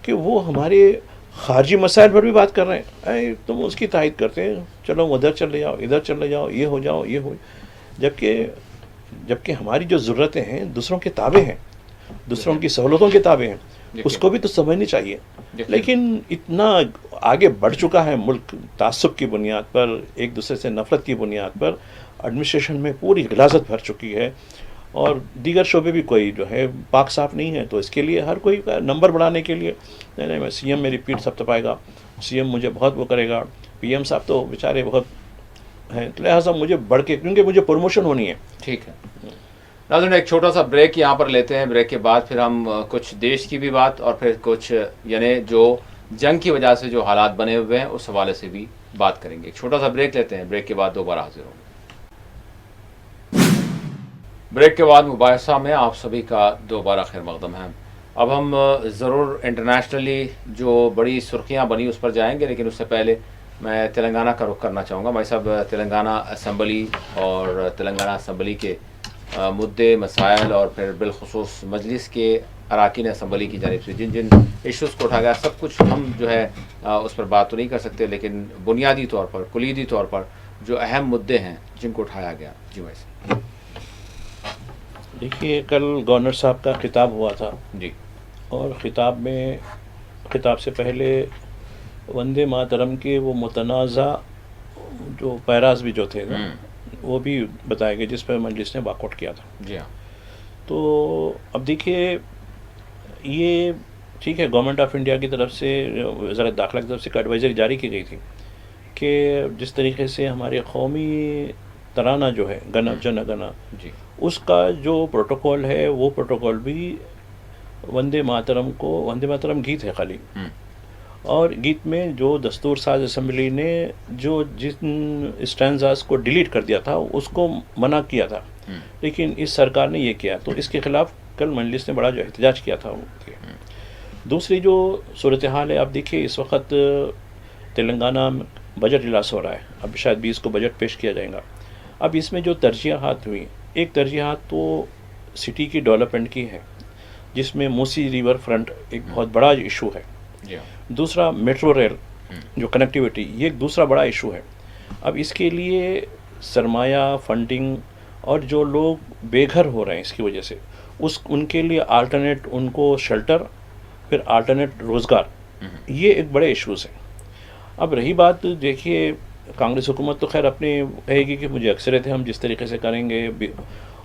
کہ وہ ہمارے خارجی مسائل پر بھی بات کر رہے ہیں. اے تم اس کی تائید کرتے ہیں, چلو ادھر چلے جاؤ, ادھر چلے جاؤ, یہ ہو جاؤ, یہ ہو. جبکہ ہماری جو ضرورتیں ہیں دوسروں کے تابع ہیں, دوسروں کی سہولتوں کے تابع ہیں, اس کو بھی تو سمجھنی چاہیے. لیکن اتنا آگے بڑھ چکا ہے ملک تعصب کی بنیاد پر, ایک دوسرے سے نفرت کی بنیاد پر. ایڈمنسٹریشن میں پوری غلاظت بھر چکی ہے, اور دیگر شعبے بھی کوئی جو ہے پاک صاف نہیں ہے. تو اس کے لیے ہر کوئی نمبر بڑھانے کے لیے نہیں میں سی ایم میری پیٹھ سب تپائے گا, سی ایم مجھے بہت وہ کرے گا, پی ایم صاحب تو بیچارے بہت ہیں, لہٰذا مجھے بڑھ کے, کیونکہ مجھے پروموشن ہونی ہے. ٹھیک ہے ناظرین, ایک چھوٹا سا بریک یہاں پر لیتے ہیں. بریک کے بعد پھر ہم کچھ دیش کی بھی بات اور پھر کچھ یعنی جو جنگ کی وجہ سے جو حالات بنے ہوئے ہیں اس حوالے سے بھی بات کریں گے. ایک چھوٹا سا بریک لیتے ہیں, بریک کے بعد دوبارہ حاضر ہوں گے. بریک کے بعد مباحثہ میں آپ سبھی کا دوبارہ خیر مقدم ہے. اب ہم ضرور انٹرنیشنلی جو بڑی سرخیاں بنی اس پر جائیں گے, لیکن اس سے پہلے میں تلنگانہ کا رخ کرنا چاہوں گا. بھائی صاحب, تلنگانہ اسمبلی اور تلنگانہ اسمبلی کے مدعے مسائل اور پھر بالخصوص مجلس کے اراکین اسمبلی کی جانب سے جن ایشوز کو اٹھا گیا, سب کچھ ہم جو ہے اس پر بات تو نہیں کر سکتے, لیکن بنیادی طور پر کلیدی طور پر جو اہم مدعے ہیں جن کو اٹھایا گیا. جی بھائی صاحب. دیکھیے کل گورنر صاحب کا خطاب ہوا تھا, جی, اور خطاب سے پہلے وندے ماترم کے وہ متنازع جو پیراز بھی جو تھے وہ بھی بتائے گئے جس پر مجلس نے واک آؤٹ کیا تھا. جی ہاں. تو اب دیکھیے یہ ٹھیک ہے, گورنمنٹ آف انڈیا کی طرف سے, وزارت داخلہ کی طرف سے ایک ایڈوائزری جاری کی گئی تھی کہ جس طریقے سے ہمارے قومی ترانہ جو ہے گن جن گنا, جی, اس کا جو پروٹوکول ہے وہ پروٹوکول بھی وندے ماترم گیت ہے خالی, اور گیت میں جو دستور ساز اسمبلی نے جو جن اسٹینزاز کو ڈیلیٹ کر دیا تھا اس کو منع کیا تھا, لیکن اس سرکار نے یہ کیا, تو اس کے خلاف کل مجلس نے بڑا جو احتجاج کیا تھا. دوسری جو صورتحال ہے, آپ دیکھیے اس وقت تلنگانہ میں بجٹ اجلاس ہو رہا ہے, اب شاید 20 کو بجٹ پیش کیا جائے گا. اب اس میں جو ترجیحات ہوئی, ایک ترجیحات تو سٹی کی ڈیولپمنٹ کی ہے جس میں موسی ریور فرنٹ ایک بہت بڑا ایشو ہے. دوسرا میٹرو ریل جو کنیکٹیوٹی, یہ ایک دوسرا بڑا ایشو ہے. اب اس کے لیے سرمایہ فنڈنگ اور جو لوگ بے گھر ہو رہے ہیں اس کی وجہ سے, ان کے لیے آلٹرنیٹ, ان کو شیلٹر, پھر آلٹرنیٹ روزگار, یہ ایک بڑے ایشوز ہیں. اب رہی بات, دیکھیے کانگریس حکومت تو خیر اپنے کہے گی کہ مجھے اکثریت ہے, ہم جس طریقے سے کریں گے.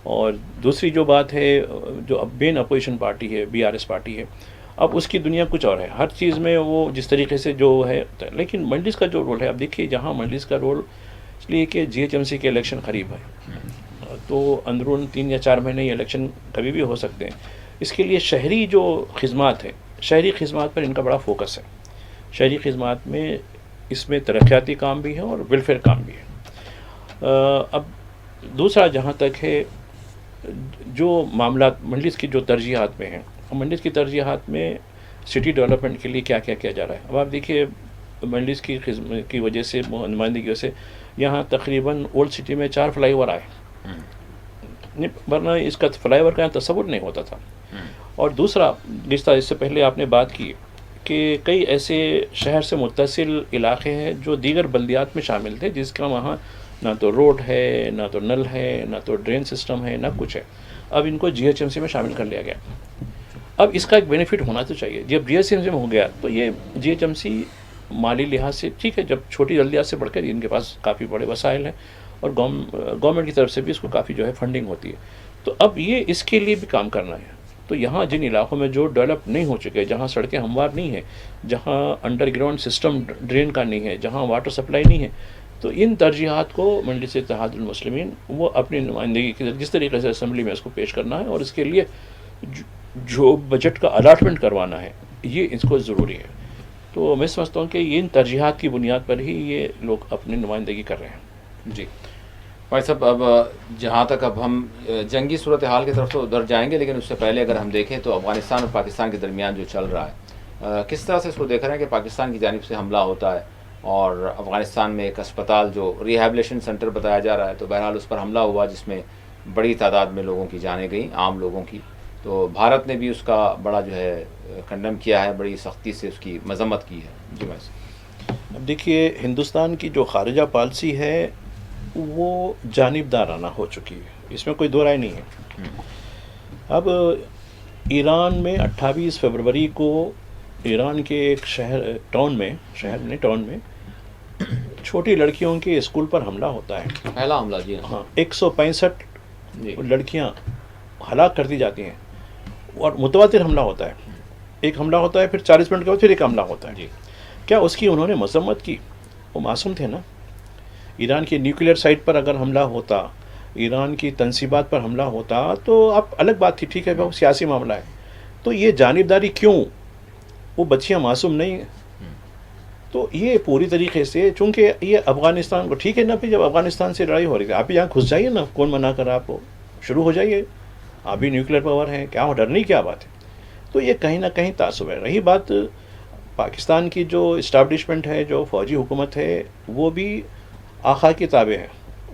اور دوسری جو بات ہے, جو اب مین اپوزیشن پارٹی ہے BRS پارٹی ہے, اب اس کی دنیا کچھ اور ہے, ہر چیز میں وہ جس طریقے سے جو ہے. لیکن مجلس کا جو رول ہے, اب دیکھیے جہاں مجلس کا رول اس لیے کہ GHMC کے الیکشن قریب ہے, تو اندرون 3 یا 4 مہینے یہ الیکشن کبھی بھی ہو سکتے ہیں. اس کے لیے شہری جو خدمات ہے, شہری خدمات پر ان کا بڑا فوکس ہے. شہری خدمات میں اس میں ترقیاتی کام بھی ہے اور ویلفیئر کام بھی ہے. اب دوسرا جہاں تک ہے جو معاملات مجلس کی جو ترجیحات میں ہیں, مجلس کی ترجیحات میں سٹی ڈیولپمنٹ کے لیے کیا کیا کیا جا رہا ہے. اب آپ دیکھیے مجلس کی خدمت کی وجہ سے, نمائندگی کی وجہ سے یہاں تقریباً اولڈ سٹی میں 4 فلائی اوور آئے, ورنہ اس کا فلائی اوور کا یہاں تصور نہیں ہوتا تھا. اور دوسرا گزشتہ اس سے پہلے آپ نے بات کی کہ کئی ایسے شہر سے متصل علاقے ہیں جو دیگر بلدیات میں شامل تھے, جس کا وہاں نہ تو روڈ ہے, نہ تو نل ہے, نہ تو ڈرین سسٹم ہے, نہ کچھ ہے. اب ان کو GHMC میں شامل کر لیا گیا. اب اس کا ایک بینیفٹ ہونا تو چاہیے. جب GHMC میں ہو گیا تو یہ GHMC مالی لحاظ سے ٹھیک ہے, جب چھوٹی بلدیات سے بڑھ کر ان کے پاس کافی بڑے وسائل ہیں, اور گورنمنٹ کی طرف سے بھی اس کو کافی جو ہے فنڈنگ ہوتی ہے. تو اب یہ اس کے لیے بھی کام کرنا ہے. تو یہاں جن علاقوں میں جو ڈیولپ نہیں ہو چکے, جہاں سڑکیں ہموار نہیں ہیں, جہاں انڈر گراؤنڈ سسٹم ڈرین کا نہیں ہے, جہاں واٹر سپلائی نہیں ہے, تو ان ترجیحات کو مجلس اتحاد المسلمین وہ اپنی نمائندگی کی جس طریقے سے اسمبلی میں اس کو پیش کرنا ہے اور اس کے لیے جو بجٹ کا الاٹمنٹ کروانا ہے یہ اس کو ضروری ہے. تو میں سمجھتا ہوں کہ ان ترجیحات کی بنیاد پر ہی یہ لوگ اپنی نمائندگی کر رہے ہیں. جی بھائی صاحب، اب جہاں تک اب ہم جنگی صورتحال کی طرف تو ادھر جائیں گے، لیکن اس سے پہلے اگر ہم دیکھیں تو افغانستان اور پاکستان کے درمیان جو چل رہا ہے، کس طرح سے اس کو دیکھ رہے ہیں کہ پاکستان کی جانب سے حملہ ہوتا ہے اور افغانستان میں ایک اسپتال جو ریہیبلیشن سینٹر بتایا جا رہا ہے، تو بہرحال اس پر حملہ ہوا جس میں بڑی تعداد میں لوگوں کی جانیں گئیں، عام لوگوں کی. تو بھارت نے بھی اس کا بڑا جو ہے کنڈم کیا ہے، بڑی سختی سے اس کی مذمت کی ہے. جی بھائی صاحب. اب دیکھیے ہندوستان کی جو خارجہ پالیسی ہے وہ جانبدارانہ ہو چکی ہے، اس میں کوئی دو رائے نہیں ہے. اب ایران میں 28 فروری کو ایران کے ایک ٹاؤن میں چھوٹی لڑکیوں کے اسکول پر حملہ ہوتا ہے. پہلا حملہ. جی ہاں 165 لڑکیاں ہلاک کر دی جاتی ہیں اور متواتر حملہ ہوتا ہے. ایک حملہ ہوتا ہے، پھر 40 منٹ کے بعد پھر ایک حملہ ہوتا ہے. جی کیا اس کی انہوں نے مذمت کی؟ وہ معصوم تھے نا. ایران کی نیوکلیئر سائٹ پر اگر حملہ ہوتا، ایران کی تنصیبات پر حملہ ہوتا تو اب الگ بات تھی، ٹھیک ہے وہ سیاسی معاملہ ہے. تو یہ جانبداری کیوں؟ وہ بچیاں معصوم نہیں ہیں. تو یہ پوری طریقے سے، چونکہ یہ افغانستان کو ٹھیک ہے نا، پھر جب افغانستان سے لڑائی ہو رہی تھی آپ یہاں گھس جائیے نا، کون منع کر آپ کو، شروع ہو جائیے، آپ بھی نیوکلیئر پاور ہیں، کیا ڈرنے کی کیا بات ہے. تو یہ کہیں نہ کہیں تعصب ہے. رہی بات پاکستان کی جو اسٹیبلشمنٹ ہے، جو فوجی حکومت ہے، وہ بھی آقا کے تابع ہے،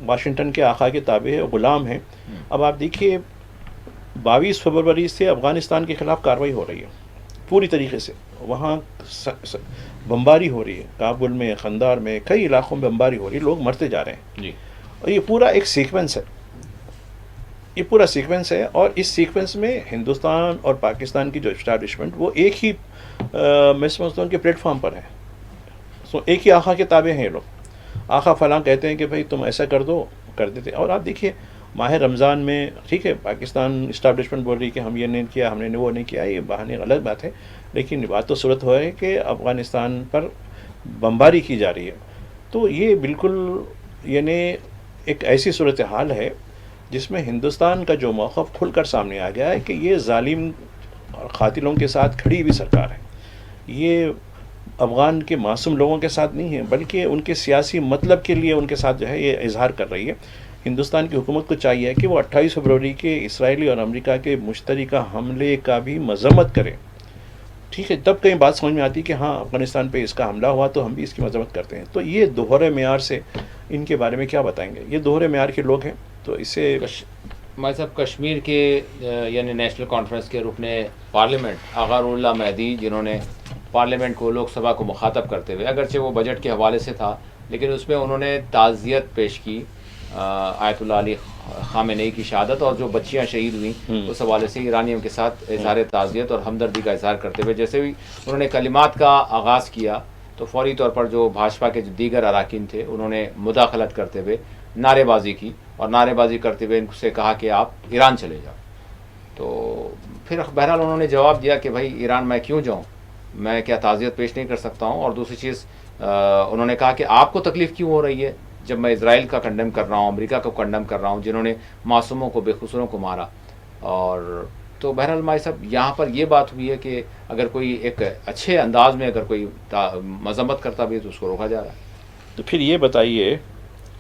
واشنگٹن کے آقا کے تابع ہے، غلام ہیں. اب آپ دیکھیے 22 فروری سے افغانستان کے خلاف کارروائی ہو رہی ہے پوری طریقے سے. وہاں بمباری ہو رہی ہے، کابل میں، قندھار میں، کئی علاقوں میں بمباری ہو رہی ہے، لوگ مرتے جا رہے ہیں. جی اور یہ پورا ایک سیکوینس ہے، یہ پورا سیکوینس ہے. اور اس سیکوینس میں ہندوستان اور پاکستان کی جو اسٹیبلشمنٹ وہ ایک ہی میں سمجھتا ہوں کہ پلیٹ فارم پر ہے. ایک ہی آقا کے تابع ہیں یہ لوگ. آقا فلاں کہتے ہیں کہ بھائی تم ایسا کر دو، کر دیتے. اور آپ دیکھیے ماہ رمضان میں، ٹھیک ہے پاکستان اسٹیبلشمنٹ بول رہی کہ ہم یہ نہیں کیا، ہم نے وہ نہیں کیا، یہ بہانے غلط بات ہے. لیکن بات تو صورت ہو ہے کہ افغانستان پر بمباری کی جا رہی ہے. تو یہ بالکل یعنی ایک ایسی صورتحال ہے جس میں ہندوستان کا جو موقف کھل کر سامنے آ گیا ہے کہ یہ ظالم اور قاتلوں کے ساتھ کھڑی ہوئی سرکار ہے. یہ افغان کے معصوم لوگوں کے ساتھ نہیں ہے، بلکہ ان کے سیاسی مطلب کے لیے ان کے ساتھ جو ہے یہ اظہار کر رہی ہے. ہندوستان کی حکومت کو چاہیے کہ وہ 28 فروری کے اسرائیلی اور امریکہ کے مشترکہ حملے کا بھی مذمت کرے. ٹھیک ہے، تب کہیں بات سمجھ میں آتی کہ ہاں افغانستان پہ اس کا حملہ ہوا تو ہم بھی اس کی مذمت کرتے ہیں. تو یہ دوہرے معیار سے ان کے بارے میں کیا بتائیں گے؟ یہ دوہرے معیار کے لوگ ہیں. تو اس سے ہمارے صاحب کشمیر کے یعنی نیشنل کانفرنس کے رکن پارلیمنٹ آغار اللہ مہدی، جنہوں نے پارلیمنٹ کو، لوک سبھا کو مخاطب کرتے ہوئے، اگرچہ وہ بجٹ کے حوالے سے تھا لیکن اس میں انہوں نے تعزیت پیش کی آیت اللہ علی خامنئی کی شہادت اور جو بچیاں شہید ہوئیں اس حوالے سے ایرانیوں کے ساتھ اظہار تعزیت اور ہمدردی کا اظہار کرتے ہوئے جیسے بھی انہوں نے کلمات کا آغاز کیا تو فوری طور پر جو بھاجپا کے جو دیگر اراکین تھے انہوں نے مداخلت کرتے ہوئے نعرے بازی کی اور نعرے بازی کرتے ہوئے ان سے کہا کہ آپ ایران چلے جاؤ. تو پھر بہرحال انہوں نے جواب دیا کہ بھائی ایران میں کیوں جاؤں، میں کیا تعزیت پیش نہیں کر سکتا ہوں. اور دوسری چیز انہوں نے کہا کہ آپ کو تکلیف کیوں ہو رہی ہے جب میں اسرائیل کا کنڈم کر رہا ہوں، امریکہ کو کنڈم کر رہا ہوں جنہوں نے معصوموں کو، بے قصوروں کو مارا. اور تو بہرحال مائی صاحب یہاں پر یہ بات ہوئی ہے کہ اگر کوئی ایک اچھے انداز میں اگر کوئی مذمت کرتا بھی تو اس کو روکا جا رہا ہے. تو پھر یہ بتائیے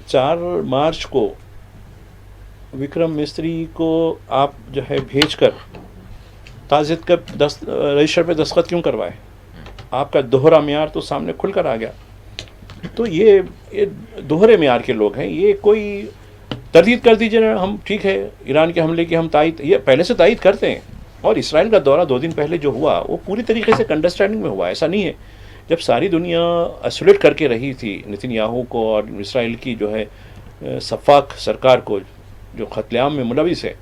4 مارچ کو وکرم مستری کو آپ جو ہے بھیج کر تعزیت کا رجسٹر پہ دستخط کیوں کروائے؟ آپ کا دوہرا معیار تو سامنے کھل کر آ گیا. تو یہ دوہرے معیار کے لوگ ہیں. یہ کوئی تردید کر دیجیے نا، ہم ٹھیک ہے ایران کے حملے کی ہم تائید، یہ پہلے سے تائید کرتے ہیں. اور اسرائیل کا دورہ 2 دن پہلے جو ہوا وہ پوری طریقے سے انڈرسٹینڈنگ میں ہوا. ایسا نہیں ہے جب ساری دنیا ایسولیٹ کر کے رہی تھی نتن یاہو کو اور اسرائیل کی جو ہے سفاک سرکار کو جو قتل عام میں ملوث ہے،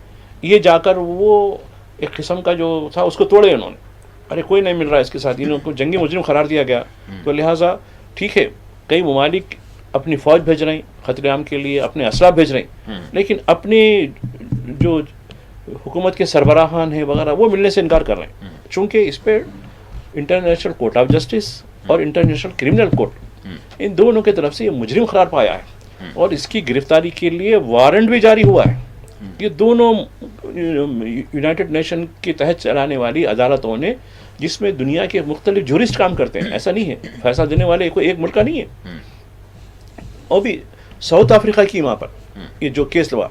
یہ جا کر وہ ایک قسم کا جو تھا اس کو توڑے انہوں نے. ارے کوئی نہیں مل رہا اس کے ساتھ، انہوں کو جنگی مجرم قرار دیا گیا. تو لہٰذا ٹھیک ہے کئی ممالک اپنی فوج بھیج رہے ہیں قتل عام کے لیے، اپنے اسلحہ بھیج رہے ہیں، لیکن اپنے جو حکومت کے سربراہان ہیں وغیرہ وہ ملنے سے انکار کر رہے ہیں. چونکہ اس پہ انٹرنیشنل کورٹ آف جسٹس اور انٹرنیشنل کرمنل کورٹ ان دونوں کی طرف سے یہ مجرم قرار پایا ہے اور اس کی گرفتاری کے لیے وارنٹ بھی جاری ہوا ہے. یہ دونوں یونائٹڈ نیشن کے تحت چلانے والی عدالتوں نے، جس میں دنیا کے مختلف جورسٹ کام کرتے ہیں، ایسا نہیں ہے فیصلہ دینے والے کوئی ایک ملک کا نہیں ہے. اور بھی ساؤتھ افریقہ کی وہاں پر یہ جو کیس لوا،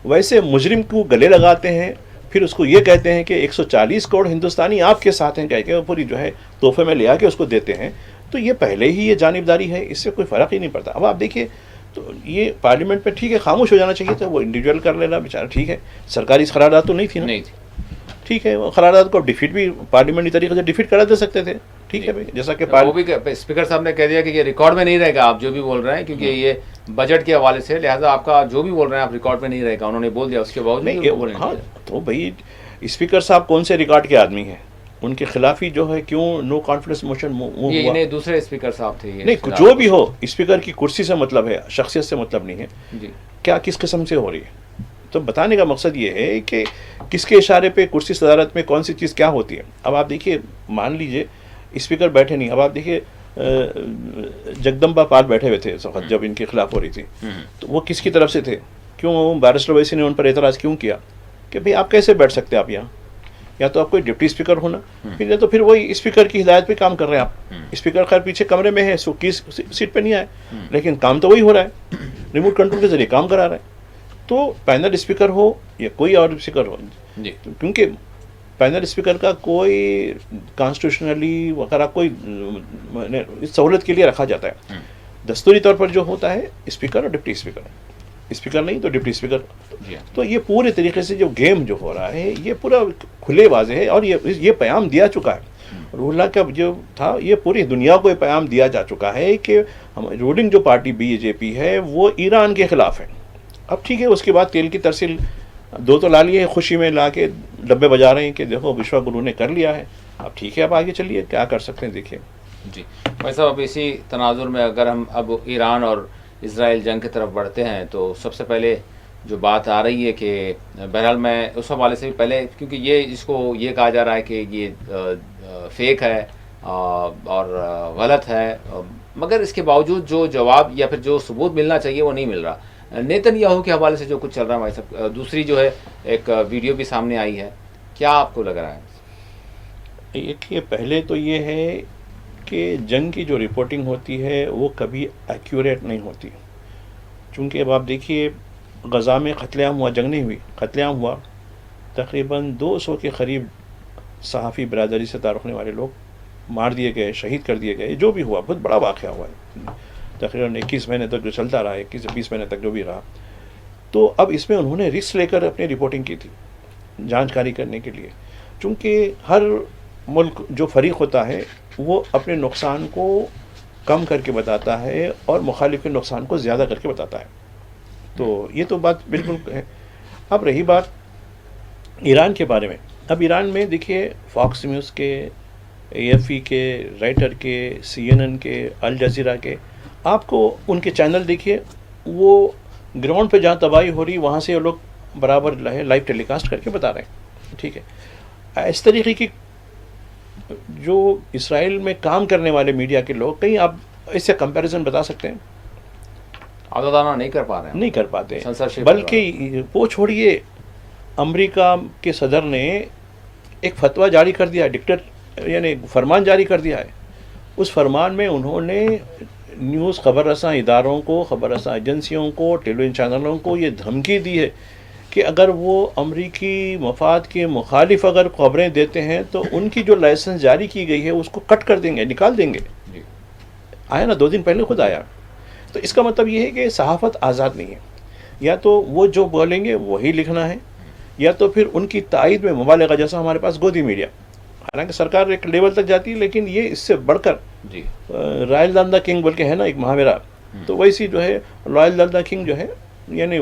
ویسے مجرم کو گلے لگاتے ہیں، پھر اس کو یہ کہتے ہیں کہ 140 کروڑ ہندوستانی آپ کے ساتھ ہیں، کہہ کے پوری جو ہے تحفے میں لے آ کے اس کو دیتے ہیں. تو یہ پہلے ہی یہ جانبداری ہے، اس سے کوئی فرق ہی نہیں پڑتا. اب آپ دیکھیے تو یہ پارلیمنٹ پہ ٹھیک ہے خاموش ہو جانا چاہیے تھا، وہ انڈیویجول کر لینا بیچارہ، ٹھیک ہے. سرکاری قرارداد تو نہیں تھی نا، نہیں تھی. ٹھیک ہے. وہ قرارداد کو ڈیفیٹ بھی پارلیمنٹی طریقے سے ڈیفیٹ کرا دے سکتے تھے، ٹھیک ہے بھائی. جیسا کہ وہ بھی اسپیکر صاحب نے کہہ دیا کہ یہ ریکارڈ میں نہیں رہے گا آپ جو بھی بول رہے ہیں، کیونکہ یہ بجٹ کے حوالے سے، لہٰذا آپ کا جو بھی بول رہے ہیں آپ ریکارڈ میں نہیں رہے گا. انہوں نے بول دیا، اس کے باوجود. ہاں تو بھائی اسپیکر صاحب کون سے ریکارڈ کے آدمی ہیں؟ ان کے خلاف ہی جو ہے کیوں نو کانفیڈنس موشن یہ دوسرے اسپیکر صاحب تھے. نہیں، جو بھی ہو، اسپیکر کی کرسی سے مطلب ہے، شخصیت سے مطلب نہیں ہے. جی کیا کس قسم سے ہو رہی ہے؟ تو بتانے کا مقصد یہ ہے کہ کس کے اشارے پہ کرسی صدارت میں کون سی چیز کیا ہوتی ہے. اب آپ دیکھیے، مان لیجئے اسپیکر بیٹھے نہیں، اب آپ دیکھیے جگدمبا پال بیٹھے ہوئے تھے اس وقت جب ان کے خلاف ہو رہی تھی، تو وہ کس کی طرف سے تھے؟ کیوں بیرسٹر اویسی نے ان پر اعتراض کیوں کیا کہ بھئی آپ کیسے بیٹھ سکتے آپ یہاں؟ یا تو آپ کوئی ڈپٹی اسپیکر ہونا، پھر یا تو پھر وہی اسپیکر کی ہدایت پہ کام کر رہے ہیں آپ. اسپیکر خیر پیچھے کمرے میں ہے، سیٹ پہ نہیں آئے، لیکن کام تو وہی ہو رہا ہے، ریموٹ کنٹرول کے ذریعے کام کرا رہے ہیں. تو پینل اسپیکر ہو یا کوئی اور اسپیکر ہو، کیونکہ پینل اسپیکر کا کوئی کانسٹیٹیوشنلی وغیرہ کوئی سہولت کے لیے رکھا جاتا ہے. دستوری طور پر جو ہوتا ہے اسپیکر اور ڈپٹی اسپیکر، اسپیکر نہیں تو ڈپٹی اسپیکر. تو یہ پورے طریقے سے جو گیم جو ہو رہا ہے یہ پورا کھلے واضح ہے، اور یہ پیام دیا چکا ہے. روح اللہ کا جو تھا، یہ پوری دنیا کو یہ پیام دیا جا چکا ہے کہ رولنگ جو پارٹی BJP ہے وہ ایران کے خلاف ہے. اب ٹھیک ہے، اس کے بعد تیل کی ترسیل دو تو لا لیے ہیں، خوشی میں لا کے ڈبے بجا رہے ہیں کہ دیکھو وشوا گرو نے کر لیا ہے. اب ٹھیک ہے، اب آگے چلیے، کیا کر سکتے ہیں دیکھیے. جی بھائی صاحب، اب اسی تناظر میں اگر ہم اب ایران اور اسرائیل جنگ کی طرف بڑھتے ہیں تو سب سے پہلے جو بات آ رہی ہے کہ بہرحال میں اس حوالے سے بھی پہلے، کیونکہ یہ اس کو یہ کہا جا رہا ہے کہ یہ فیک ہے اور غلط ہے، مگر اس کے باوجود جو جواب یا پھر جو ثبوت ملنا چاہیے وہ نہیں مل رہا. نیتن یاہو کے حوالے سے جو کچھ چل رہا ہے بھائی صاحب، دوسری جو ہے ایک ویڈیو بھی سامنے آئی ہے، کیا آپ کو لگ رہا ہے؟ دیکھیے، پہلے تو یہ ہے کہ جنگ کی جو رپورٹنگ ہوتی ہے وہ کبھی ایکوریٹ نہیں ہوتی. چونکہ اب آپ دیکھیے غزہ میں قتل عام ہوا، جنگ نہیں ہوئی، قتل عام ہوا. تقریباً 200 کے قریب صحافی برادری سے تعلق رکھنے والے لوگ مار دیے گئے، شہید کر دیے گئے. جو بھی ہوا بہت بڑا واقعہ ہوا ہے، تقریباً 21 مہینے تک جو چلتا رہا، 21 سے 20 مہینے تک جو بھی رہا. تو اب اس میں انہوں نے رسک لے کر اپنی رپورٹنگ کی تھی جانچ کاری کرنے کے لیے. چونکہ ہر ملک جو فریق ہوتا ہے وہ اپنے نقصان کو کم کر کے بتاتا ہے اور مخالف کے نقصان کو زیادہ کر کے بتاتا ہے. تو یہ تو بات بالکل ہے. اب رہی بات ایران کے بارے میں، اب ایران میں دیکھیے فاکس نیوز کے، AFP کے رائٹر کے، CNN کے، الجزیرہ کے، آپ کو ان کے چینل دیکھیے، وہ گراؤنڈ پہ جہاں تباہی ہو رہی وہاں سے وہ لوگ برابر لائیو ٹیلی کاسٹ کر کے بتا رہے ہیں. ٹھیک ہے، اس طریقے کی جو اسرائیل میں کام کرنے والے میڈیا کے لوگ، کہیں آپ اس سے کمپیریزن بتا سکتے ہیں؟ آزادانہ نہیں کر پا رہے ہیں، نہیں کر پاتے. بلکہ وہ چھوڑیے، امریکہ کے صدر نے ایک فتویٰ جاری کر دیا، یعنی فرمان جاری کر دیا ہے. اس فرمان میں انہوں نے نیوز خبر رساں اداروں کو، خبر رساں ایجنسیوں کو، ٹیلی ویژن چینلوں کو یہ دھمکی دی ہے کہ اگر وہ امریکی مفاد کے مخالف اگر خبریں دیتے ہیں تو ان کی جو لائسنس جاری کی گئی ہے اس کو کٹ کر دیں گے، نکال دیں گے. آیا نا 2 دن پہلے خود آیا. تو اس کا مطلب یہ ہے کہ صحافت آزاد نہیں ہے. یا تو وہ جو بولیں گے وہی لکھنا ہے، یا تو پھر ان کی تائید میں مبالغہ، جیسا ہمارے پاس گودی میڈیا. حالانکہ سرکار ایک لیول تک جاتی ہے، لیکن یہ اس سے بڑھ کر رائل دان دا کنگ بول کے ہے نا ایک محاورہ، تو ویسی جو ہے رائل دان دا کنگ جو ہے یعنی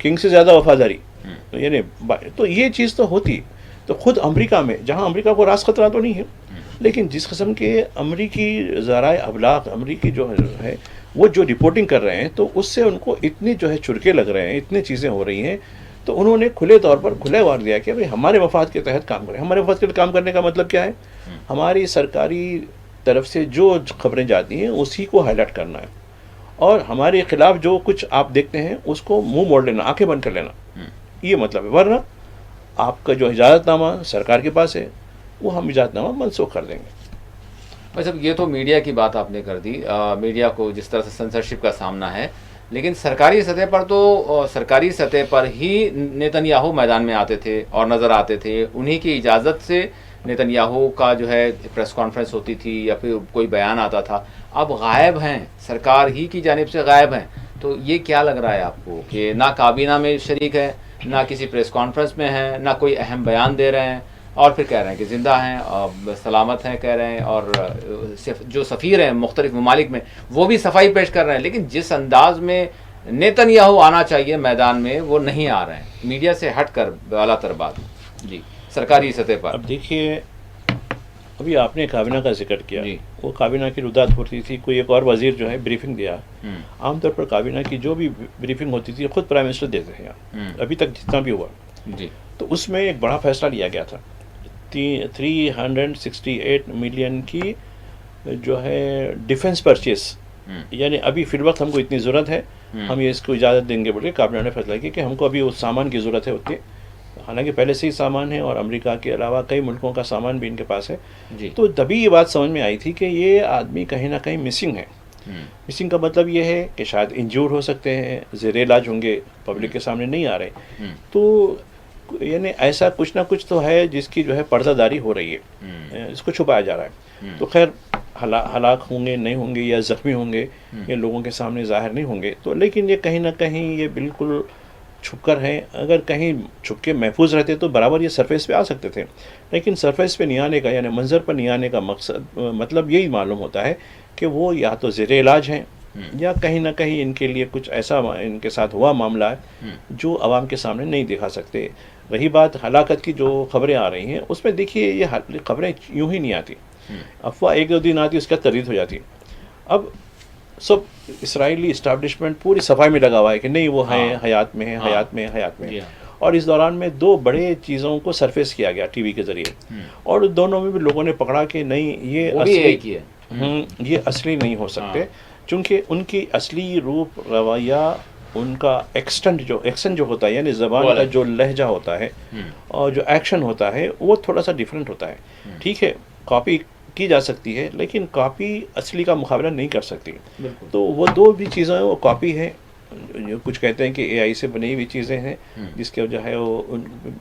کنگ سے زیادہ وفاداری، یعنی تو یہ چیز تو ہوتی. تو خود امریکہ میں، جہاں امریکہ کو راز خطرہ تو نہیں ہے، لیکن جس قسم کے امریکی ذرائع ابلاغ، امریکی جو ہے وہ جو رپورٹنگ کر رہے ہیں، تو اس سے ان کو اتنی جو ہے چرکے لگ رہے ہیں، اتنی چیزیں ہو رہی ہیں. تو انہوں نے کھلے طور پر کھلے وار دیا کہ بھئی ہمارے مفاد کے تحت کام کریں. ہمارے مفاد کے تحت کام کرنے کا مطلب کیا ہے؟ ہماری سرکاری طرف سے جو خبریں جاتی ہیں اسی کو ہائی لائٹ کرنا ہے، اور ہمارے خلاف جو کچھ آپ دیکھتے ہیں اس کو منہ موڑ لینا، آنکھیں بند کر لینا، یہ مطلب ہے. ورنہ آپ کا جو اجازت نامہ سرکار کے پاس ہے وہ ہم اجازت نامہ منسوخ کر دیں گے. بس اب یہ تو میڈیا کی بات آپ نے کر دی، میڈیا کو جس طرح سے سنسرشپ کا سامنا ہے، لیکن سرکاری سطح پر تو سرکاری سطح پر ہی نیتن یاہو میدان میں آتے تھے اور نظر آتے تھے، انہی کی اجازت سے نیتن یاہو کا جو ہے پریس کانفرنس ہوتی تھی یا پھر کوئی بیان آتا تھا. اب غائب ہیں، سرکار ہی کی جانب سے غائب ہیں، تو یہ کیا لگ رہا ہے آپ کو کہ نہ کابینہ میں شریک ہے، نہ کسی پریس کانفرنس میں ہیں، نہ کوئی اہم بیان دے رہے ہیں، اور پھر کہہ رہے ہیں کہ زندہ ہیں اور سلامت ہیں کہہ رہے ہیں، اور جو سفیر ہیں مختلف ممالک میں وہ بھی صفائی پیش کر رہے ہیں، لیکن جس انداز میں نیتن یاہو آنا چاہیے میدان میں وہ نہیں آ رہے ہیں، میڈیا سے ہٹ کر اعلیٰ تر بات جی سرکاری سطح پر. اب دیکھیے، ابھی آپ نے کابینہ کا ذکر کیا، جی. وہ کابینہ کی رودات ہوتی تھی، کوئی ایک اور وزیر جو ہے بریفنگ دیا. عام طور پر کابینہ کی جو بھی بریفنگ ہوتی تھی خود پرائم منسٹر دیتے ہیں ابھی تک جتنا بھی ہوا. جی. تو اس میں ایک بڑا فیصلہ لیا گیا تھا، 368 ملین کی جو ہے ڈیفنس پرچیز، یعنی ابھی فی الوقت ہم کو اتنی ضرورت ہے، ہم یہ اس کو اجازت دیں گے بول کے کابینہ نے فیصلہ کیا کہ ہم کو ابھی اس سامان کی ضرورت ہے اتنے، حالانکہ پہلے سے ہی سامان ہے اور امریکہ کے علاوہ کئی ملکوں کا سامان بھی ان کے پاس ہے. جی. تو تبھی یہ بات سمجھ میں آئی تھی کہ یہ آدمی کہیں نہ کہیں مسنگ ہے. مسنگ کا مطلب یہ ہے کہ شاید انجور ہو سکتے ہیں، زیر علاج ہوں گے، پبلک کے سامنے نہیں آ رہے. تو یعنی ایسا کچھ نہ کچھ تو ہے جس کی جو ہے پردہ داری ہو رہی ہے، اس کو چھپایا جا رہا ہے. تو خیر ہلاک ہوں گے نہیں ہوں گے یا زخمی ہوں گے، یہ لوگوں کے سامنے ظاہر نہیں ہوں گے. تو لیکن یہ کہیں نہ کہیں یہ بالکل چھپ کر ہیں. اگر کہیں چھپ کے محفوظ رہتے تو برابر یہ سرفیس پہ آ سکتے تھے، لیکن سرفیس پہ نہیں آنے کا یعنی منظر پر نہیں آنے کا مطلب یہی معلوم ہوتا ہے کہ وہ یا تو زیر علاج ہیں یا کہیں نہ کہیں ان کے لیے کچھ ایسا ان کے ساتھ ہوا معاملہ ہے جو عوام کے سامنے نہیں دکھا سکتے. رہی بات ہلاکت کی جو خبریں آ رہی ہیں، اس میں دیکھیے یہ خبریں یوں ہی نہیں آتی، افواہ ایک دو دن آتی اس کا تردید ہو جاتی. اب سب اسرائیلی اسٹیبلشمنٹ پوری صفائی میں لگا ہوا ہے کہ نہیں وہ ہیں، حیات میں ہیں، حیات میں حیات میں. اور اس دوران میں دو بڑے چیزوں کو سرفیس کیا گیا ٹی وی کے ذریعے، اور دونوں میں بھی لوگوں نے پکڑا کہ نہیں یہ اصلی نہیں ہو سکتے، چونکہ ان کی اصلی روپ رویہ، ان کا ایکسن جو ہوتا ہے یعنی زبان کا جو لہجہ ہوتا ہے اور جو ایکشن ہوتا ہے وہ تھوڑا سا ڈیفرنٹ ہوتا ہے. ٹھیک ہے، کاپی کی جا سکتی ہے لیکن کاپی اصلی کا مقابلہ نہیں کر سکتی. تو وہ دو بھی چیزیں وہ کاپی ہیں، کچھ کہتے ہیں کہ اے آئی سے بنی ہوئی چیزیں ہیں جس کے جو ہے وہ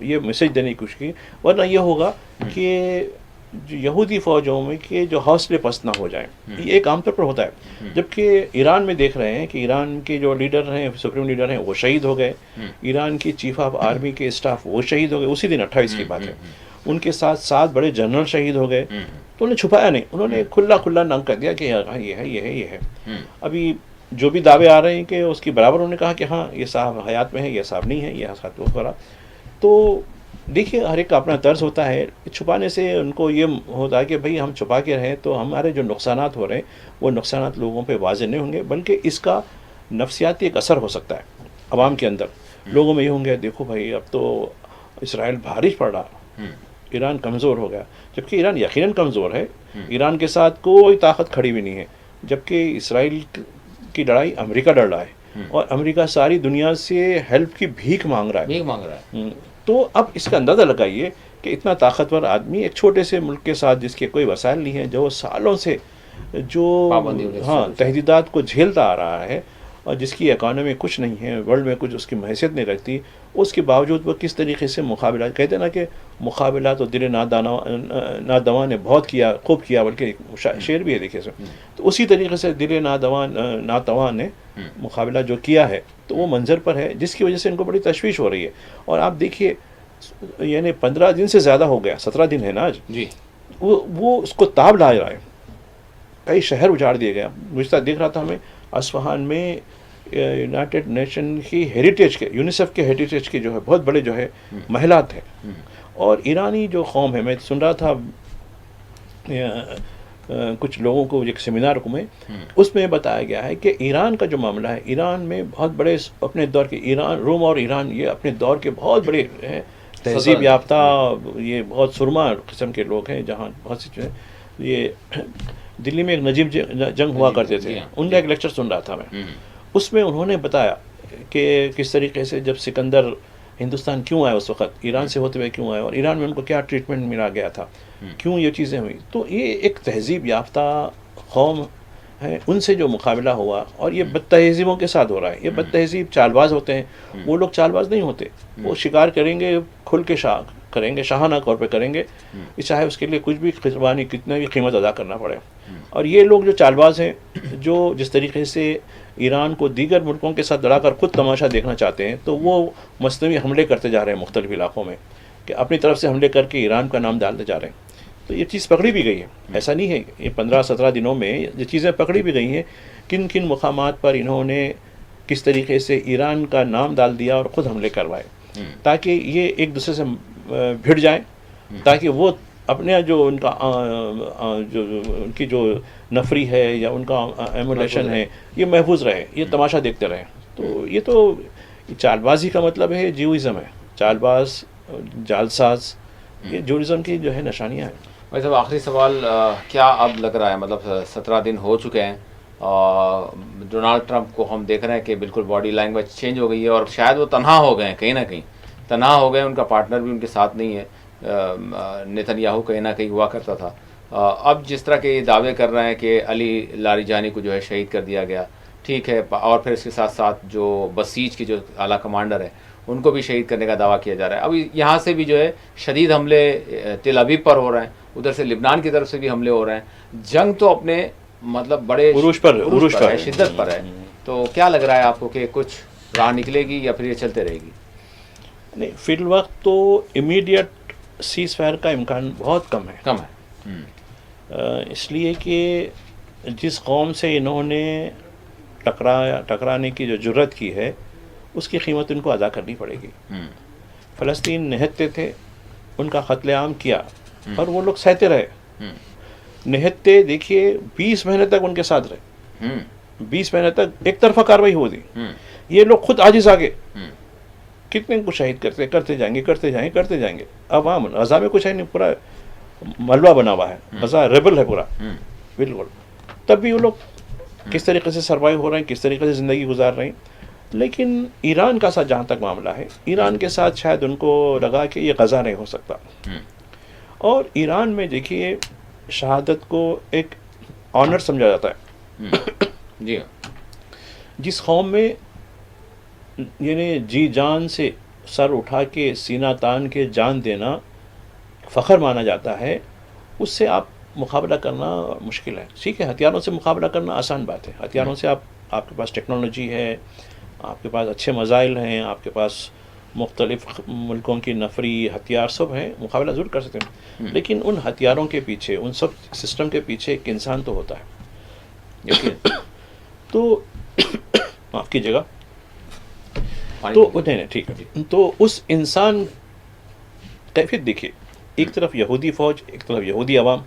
یہ میسج دینے کی کوشش کی. ورنہ یہ ہوگا کہ جو یہودی فوجوں میں کہ جو حوصلے پست نہ ہو جائیں، یہ ایک عام طور پر ہوتا ہے. جبکہ ایران میں دیکھ رہے ہیں کہ ایران کے جو لیڈر ہیں، سپریم لیڈر ہیں، وہ شہید ہو گئے. ایران کی چیف آف آرمی کے اسٹاف وہ شہید ہو گئے اسی دن، 28 کی بات ہے. ان کے ساتھ 7 بڑے جنرل شہید ہو گئے. تو انہوں نے چھپایا نہیں، انہوں نے کھلا نام کر دیا کہ یہ ہے. ابھی جو بھی دعوے آ رہے ہیں کہ اس کی برابر انہوں نے کہا کہ ہاں یہ صاحب حیات میں ہے، یہ صاحب نہیں ہے، یہ صاحب وہ کرا. تو دیکھیے ہر ایک کا اپنا طرز ہوتا ہے. چھپانے سے ان کو یہ ہوتا ہے کہ بھئی ہم چھپا کے رہیں تو ہمارے جو نقصانات ہو رہے ہیں وہ نقصانات لوگوں پہ واضح نہیں ہوں گے، بلکہ اس کا نفسیاتی ایک اثر ہو سکتا ہے عوام کے اندر. لوگوں میں یہ ہوں گے دیکھو بھائی اب تو اسرائیل بھاری پڑ رہا، ایران کمزور ہو گیا. جبکہ ایران یقیناً کمزور ہے، ایران کے ساتھ کوئی طاقت کھڑی بھی نہیں ہے. جبکہ اسرائیل کی لڑائی امریکہ لڑ رہا ہے اور امریکہ ساری دنیا سے ہیلپ کی بھیک مانگ رہا ہے. تو اب اس کا اندازہ لگائیے کہ اتنا طاقتور آدمی ایک چھوٹے سے ملک کے ساتھ جس کے کوئی وسائل نہیں ہیں، جو سالوں سے جو تہدیدات کو جھیلتا آ رہا ہے اور جس کی اکانومی کچھ نہیں ہے، ورلڈ میں کچھ اس کی حیثیت نہیں رکھتی، اس کے باوجود وہ کس طریقے سے مقابلہ کہتے ہیں نا کہ مقابلہ تو دل نادواں نے بہت کیا، خوب کیا، بلکہ شعر بھی ہے دیکھیے سر. تو اسی طریقے سے دل ناتواں نے مقابلہ جو کیا ہے تو وہ منظر پر ہے جس کی وجہ سے ان کو بڑی تشویش ہو رہی ہے. اور آپ دیکھیے یعنی 15 دن سے زیادہ ہو گیا، 17 دن ہے نا آج جی، وہ اس کو تاب لا رہا ہے. کئی شہر اجاڑ دیا گیا. گزشتہ دیکھ رہا تھا ہمیں اصفہان میں یونائٹڈ نیشن کی ہیریٹیج کے، یونیسیف کے ہیریٹیج کے جو ہے بہت بڑے جو ہے محلات ہیں. اور ایرانی جو قوم ہے، میں سن رہا تھا کچھ لوگوں کو ایک سیمینار کو میں، اس میں بتایا گیا ہے کہ ایران کا جو معاملہ ہے، ایران میں بہت بڑے اپنے دور کے روم اور ایران یہ اپنے دور کے بہت بڑے ہیں، تہذیب یافتہ، یہ بہت سرما قسم کے لوگ ہیں، جہاں بہت سی چیزیں یہ دلی میں ایک نجیب جنگ ہوا کرتے تھے، ان کا ایک لیکچر سن رہا تھا میں. اس میں انہوں نے بتایا کہ کس طریقے سے جب سکندر ہندوستان کیوں آیا اس وقت، ایران سے ہوتے ہوئے کیوں آیا، اور ایران میں ان کو کیا ٹریٹمنٹ ملا گیا تھا، کیوں یہ چیزیں ہوئی. تو یہ ایک تہذیب یافتہ قوم ہے، ان سے جو مقابلہ ہوا، اور یہ بد تہذیبوں کے ساتھ ہو رہا ہے. یہ بد تہذیب چال باز ہوتے ہیں، وہ لوگ چال باز نہیں ہوتے، وہ شکار کریں گے، کھل کے کریں گے، شاہانہ طور پہ کریں گے، چاہے اس کے لیے کچھ بھی قربانی، کتنا بھی قیمت ادا کرنا پڑے. اور یہ لوگ جو چال باز ہیں، جو جس طریقے سے ایران کو دیگر ملکوں کے ساتھ لڑا کر خود تماشا دیکھنا چاہتے ہیں، تو وہ مصنوعی حملے کرتے جا رہے ہیں مختلف علاقوں میں، کہ اپنی طرف سے حملے کر کے ایران کا نام ڈالتے جا رہے ہیں. تو یہ چیز پکڑی بھی گئی ہے، ایسا نہیں ہے. یہ 15-17 دنوں میں یہ چیزیں پکڑی بھی گئی ہیں، کن کن مقامات پر انہوں نے کس طریقے سے ایران کا نام ڈال دیا اور خود حملے کروائے، تاکہ یہ ایک دوسرے سے بھڑ جائیں، تاکہ وہ اپنے جو ان کا جو ان کی جو نفری ہے یا ان کا ایمولیشن ہے، یہ محفوظ رہے، یہ تماشا دیکھتے رہیں. تو یہ تو چال بازی کا مطلب ہے، جیوئزم ہے، چال باز، جال ساز، یہ جیوئزم کی جو ہے نشانیاں ہیں. بھائی صاحب آخری سوال، کیا اب لگ رہا ہے، مطلب 17 دن ہو چکے ہیں، ڈونالڈ ٹرمپ کو ہم دیکھ رہے ہیں کہ بالکل باڈی لینگویج چینج ہو گئی ہے، اور شاید وہ تنہا ہو گئے ہیں، کہیں نہ کہیں تنہا ہو گئے، ان کا پارٹنر بھی ان کے ساتھ نہیں ہے. نیتن یاہو کہیں نہ کہیں ہوا کرتا تھا. اب جس طرح کے یہ دعوے کر رہے ہیں کہ علی لاریجانی کو جو ہے شہید کر دیا گیا، ٹھیک ہے، اور پھر اس کے ساتھ ساتھ جو بسیج کے جو اعلیٰ کمانڈر ہیں ان کو بھی شہید کرنے کا دعویٰ کیا جا رہا ہے. اب یہاں سے بھی جو ہے شدید حملے تل ابیب پر ہو رہے ہیں، ادھر سے لبنان کی طرف سے بھی حملے ہو رہے ہیں. جنگ تو اپنے مطلب بڑے عروج پر ہے، شدت پر ہے. تو کیا لگ رہا ہے آپ کو کہ کچھ راہ نکلے گی یا پھر یہ چلتے رہے گی؟ نہیں، فی الوقت تو امیڈیٹ سیز فائر کا امکان بہت کم ہے. اس لیے کہ جس قوم سے انہوں نے ٹکرانے کی جو جرت کی ہے، اس کی قیمت ان کو ادا کرنی پڑے گی. فلسطین نہتے تھے، ان کا قتل عام کیا، اور وہ لوگ سہتے رہے. نہتے دیکھیے 20 مہینے تک ان کے ساتھ رہے، 20 مہینے تک ایک طرفہ کاروائی ہو دی. یہ لوگ خود عاجز آگے، کتنے کو شہید کرتے جائیں گے. عوام غزہ میں کچھ ہے نہیں، پورا ملبہ بنا ہوا ہے، غزہ ریبل ہے پورا بالکل. تب بھی وہ لوگ کس طریقے سے سروائیو ہو رہے ہیں، کس طریقے سے زندگی گزار رہے ہیں. لیکن ایران کا ساتھ جہاں تک معاملہ ہے، ایران کے ساتھ شاید ان کو لگا کہ یہ غزہ نہیں ہو سکتا. اور ایران میں دیکھیے شہادت کو ایک آنر سمجھا جاتا ہے. جی، جس قوم میں یعنی جی جان سے سر اٹھا کے سینہ تان کے جان دینا فخر مانا جاتا ہے، اس سے آپ مقابلہ کرنا مشکل ہے. ٹھیک ہے، ہتھیاروں سے مقابلہ کرنا آسان بات ہے. ہتھیاروں سے آپ کے پاس ٹیکنالوجی ہے، آپ کے پاس اچھے میزائل ہیں، آپ کے پاس مختلف ملکوں کی نفری ہتھیار سب ہیں، مقابلہ ضرور کر سکتے ہیں. لیکن ان ہتھیاروں کے پیچھے، ان سب سسٹم کے پیچھے ایک انسان تو ہوتا ہے. تو آپ کی جگہ تو نہیں ٹھیک ہے. تو اس انسان کیفیت دیکھیے، ایک طرف یہودی فوج، ایک طرف یہودی عوام،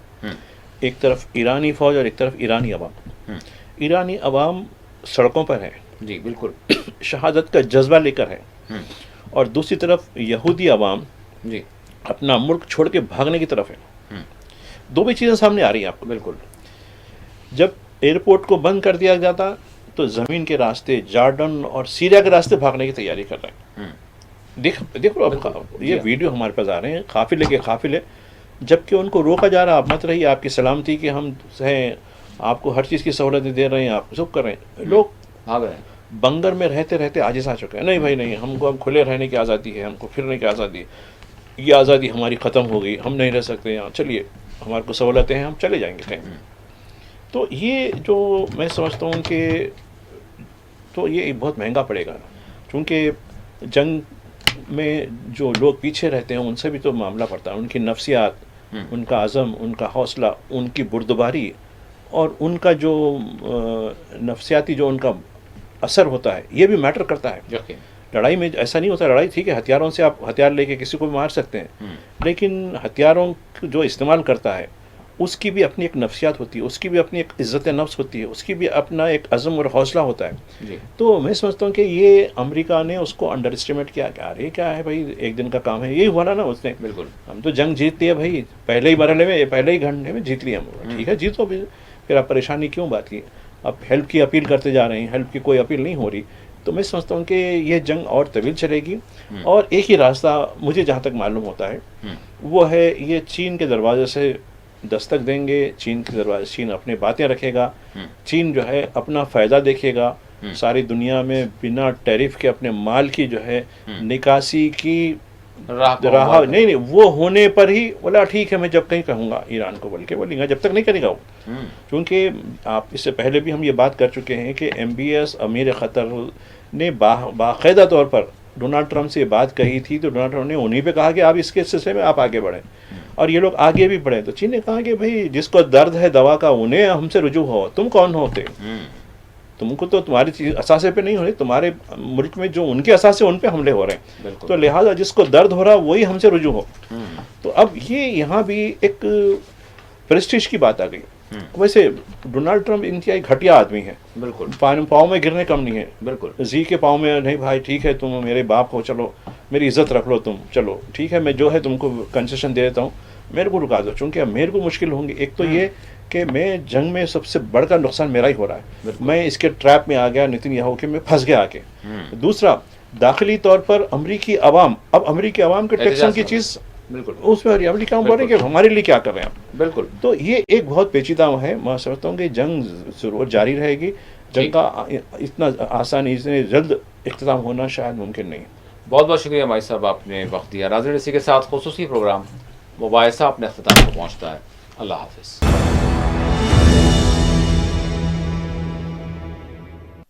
ایک طرف ایرانی فوج اور ایک طرف ایرانی عوام. ایرانی عوام سڑکوں پر ہے، جی بالکل، شہادت کا جذبہ لے کر ہے. اور دوسری طرف یہودی عوام جی اپنا ملک چھوڑ کے بھاگنے کی طرف ہے. دو بھی چیزیں سامنے آ رہی ہیں آپ کو. بالکل، جب ایئرپورٹ کو بند کر دیا جاتا تو زمین کے راستے جارڈن اور سیریا کے راستے بھاگنے کی تیاری کر رہے ہیں. دیکھو اب یہ ویڈیو ہمارے پاس آ رہے ہیں، قافلے کے قافلے، جبکہ ان کو روکا جا رہا. آپ مت رہیے، آپ کی سلامتی کہ ہم ہیں، آپ کو ہر چیز کی سہولتیں دے رہے ہیں، آپ سب کر رہے ہیں. لوگ بھاگ رہے ہیں. بنگر میں رہتے رہتے عاجز آ چکے ہیں. نہیں بھائی نہیں، ہم کو اب کھلے رہنے کی آزادی ہے، ہم کو پھرنے کی آزادی ہے، یہ آزادی ہماری ختم ہو گئی، ہم نہیں رہ سکتے یہاں، چلیے ہمارے کو سہولتیں ہیں، ہم چلے جائیں گے کہیں. تو یہ جو میں سمجھتا ہوں کہ تو یہ بہت مہنگا پڑے گا، چونکہ جنگ میں جو لوگ پیچھے رہتے ہیں ان سے بھی تو معاملہ پڑتا ہے. ان کی نفسیات، ان کا عزم، ان کا حوصلہ، ان کی بردباری، اور ان کا جو نفسیاتی جو ان کا اثر ہوتا ہے، یہ بھی میٹر کرتا ہے. لڑائی میں ایسا نہیں ہوتا، لڑائی ٹھیک ہے، ہتھیاروں سے آپ ہتھیار لے کے کسی کو بھی مار سکتے ہیں، لیکن ہتھیاروں جو استعمال کرتا ہے اس کی بھی اپنی ایک نفسیات ہوتی ہے، اس کی بھی اپنی ایک عزت نفس ہوتی ہے، اس کی بھی اپنا ایک عزم اور حوصلہ ہوتا ہے. تو میں سمجھتا ہوں کہ یہ امریکہ نے اس کو انڈر اسٹیمیٹ کیا کہ ارے کیا ہے بھائی، ایک دن کا کام ہے. یہی ہوا نا اس نے، بالکل ہم تو جنگ جیت لیا بھائی، پہلے ہی مرحلے میں، پہلے ہی گھنٹے میں جیت لیا ہم. ٹھیک ہے، جیتو بھی، پھر آپ پریشانی کیوں بات کی؟ آپ ہیلپ کی اپیل کرتے جا رہے ہیں، ہیلپ کی کوئی اپیل نہیں ہو رہی. تو میں سمجھتا ہوں کہ یہ جنگ اور طویل چلے گی، اور ایک ہی راستہ مجھے جہاں تک معلوم ہوتا ہے وہ ہے یہ چین کے دروازے سے دستک دیں گے. چین کے دروازے، چین اپنے باتیں رکھے گا، چین جو ہے اپنا فائدہ دیکھے گا. ساری دنیا میں بنا ٹیرف کے اپنے مال کی جو ہے نکاسی کی راہ نہیں وہ ہونے پر ہی بولا ٹھیک ہے میں جب کہیں کہوں گا ایران کو، بلکہ بولیں گا جب تک نہیں کرے گا وہ. کیونکہ آپ اس سے پہلے بھی ہم یہ بات کر چکے ہیں کہ MBS امیر قطر نے باقاعدہ طور پر ڈونلڈ ٹرمپ سے یہ بات کہی تھی، تو ڈونلڈ ٹرمپ نے انہیں پہ کہا کہ آپ اس کے سلسلے میں آپ آگے بڑھیں، اور یہ لوگ آگے بھی بڑھیں. تو چین نے کہا کہ بھائی جس کو درد ہے دوا کا انہیں ہم سے رجوع ہو، تم کون ہوتے؟ تم کو تو تمہاری چیز اثاثے پہ نہیں ہو رہی، تمہارے ملک میں جو ان کے اثاثے ان پہ حملے ہو رہے ہیں، تو لہٰذا جس کو درد ہو رہا وہی ہم سے رجوع ہو. تو اب یہ یہاں بھی ایک پریسٹیج کی بات آ گئی. ویسے ڈونلڈ ٹرمپ انتہائی گھٹیا آدمی ہے، بالکل پاؤں میں گرنے کم نہیں ہے. بالکل زی کے پاؤں میں نہیں بھائی ٹھیک ہے تم میرے باپ ہو، چلو میری عزت رکھ لو تم، چلو ٹھیک ہے میں جو ہے تم کو کنسیشن دے دیتا ہوں، میرے کو رکا دو. چونکہ میرے کو مشکل ہوں گی. ایک تو یہ کہ میں جنگ میں سب سے بڑھ کر نقصان میرا ہی ہو رہا ہے، میں اس کے ٹریپ میں آ گیا نتن یاہو کہ میں پھنس گیا آ کے. دوسرا داخلی طور پر امریکی عوام، اب امریکی عوام کے ٹیکسن کی چیز بالکل اس میں امریکہ بول رہے ہیں کہ ہمارے لیے کیا کر رہے ہیں آپ. بالکل. تو یہ ایک بہت پیچیدہ ہے. میں سمجھتا ہوں کہ جنگ ضرور جاری رہے گی. جنگ کا اتنا آسانی اتنے جلد اختتام ہونا شاید ممکن نہیں. بہت بہت شکریہ مائی صاحب، آپ نے وقت دیا. ناظرین اسی کے ساتھ خصوصی پروگرام مباحثہ اپنے اختتام کو پہنچتا ہے. اللہ حافظ.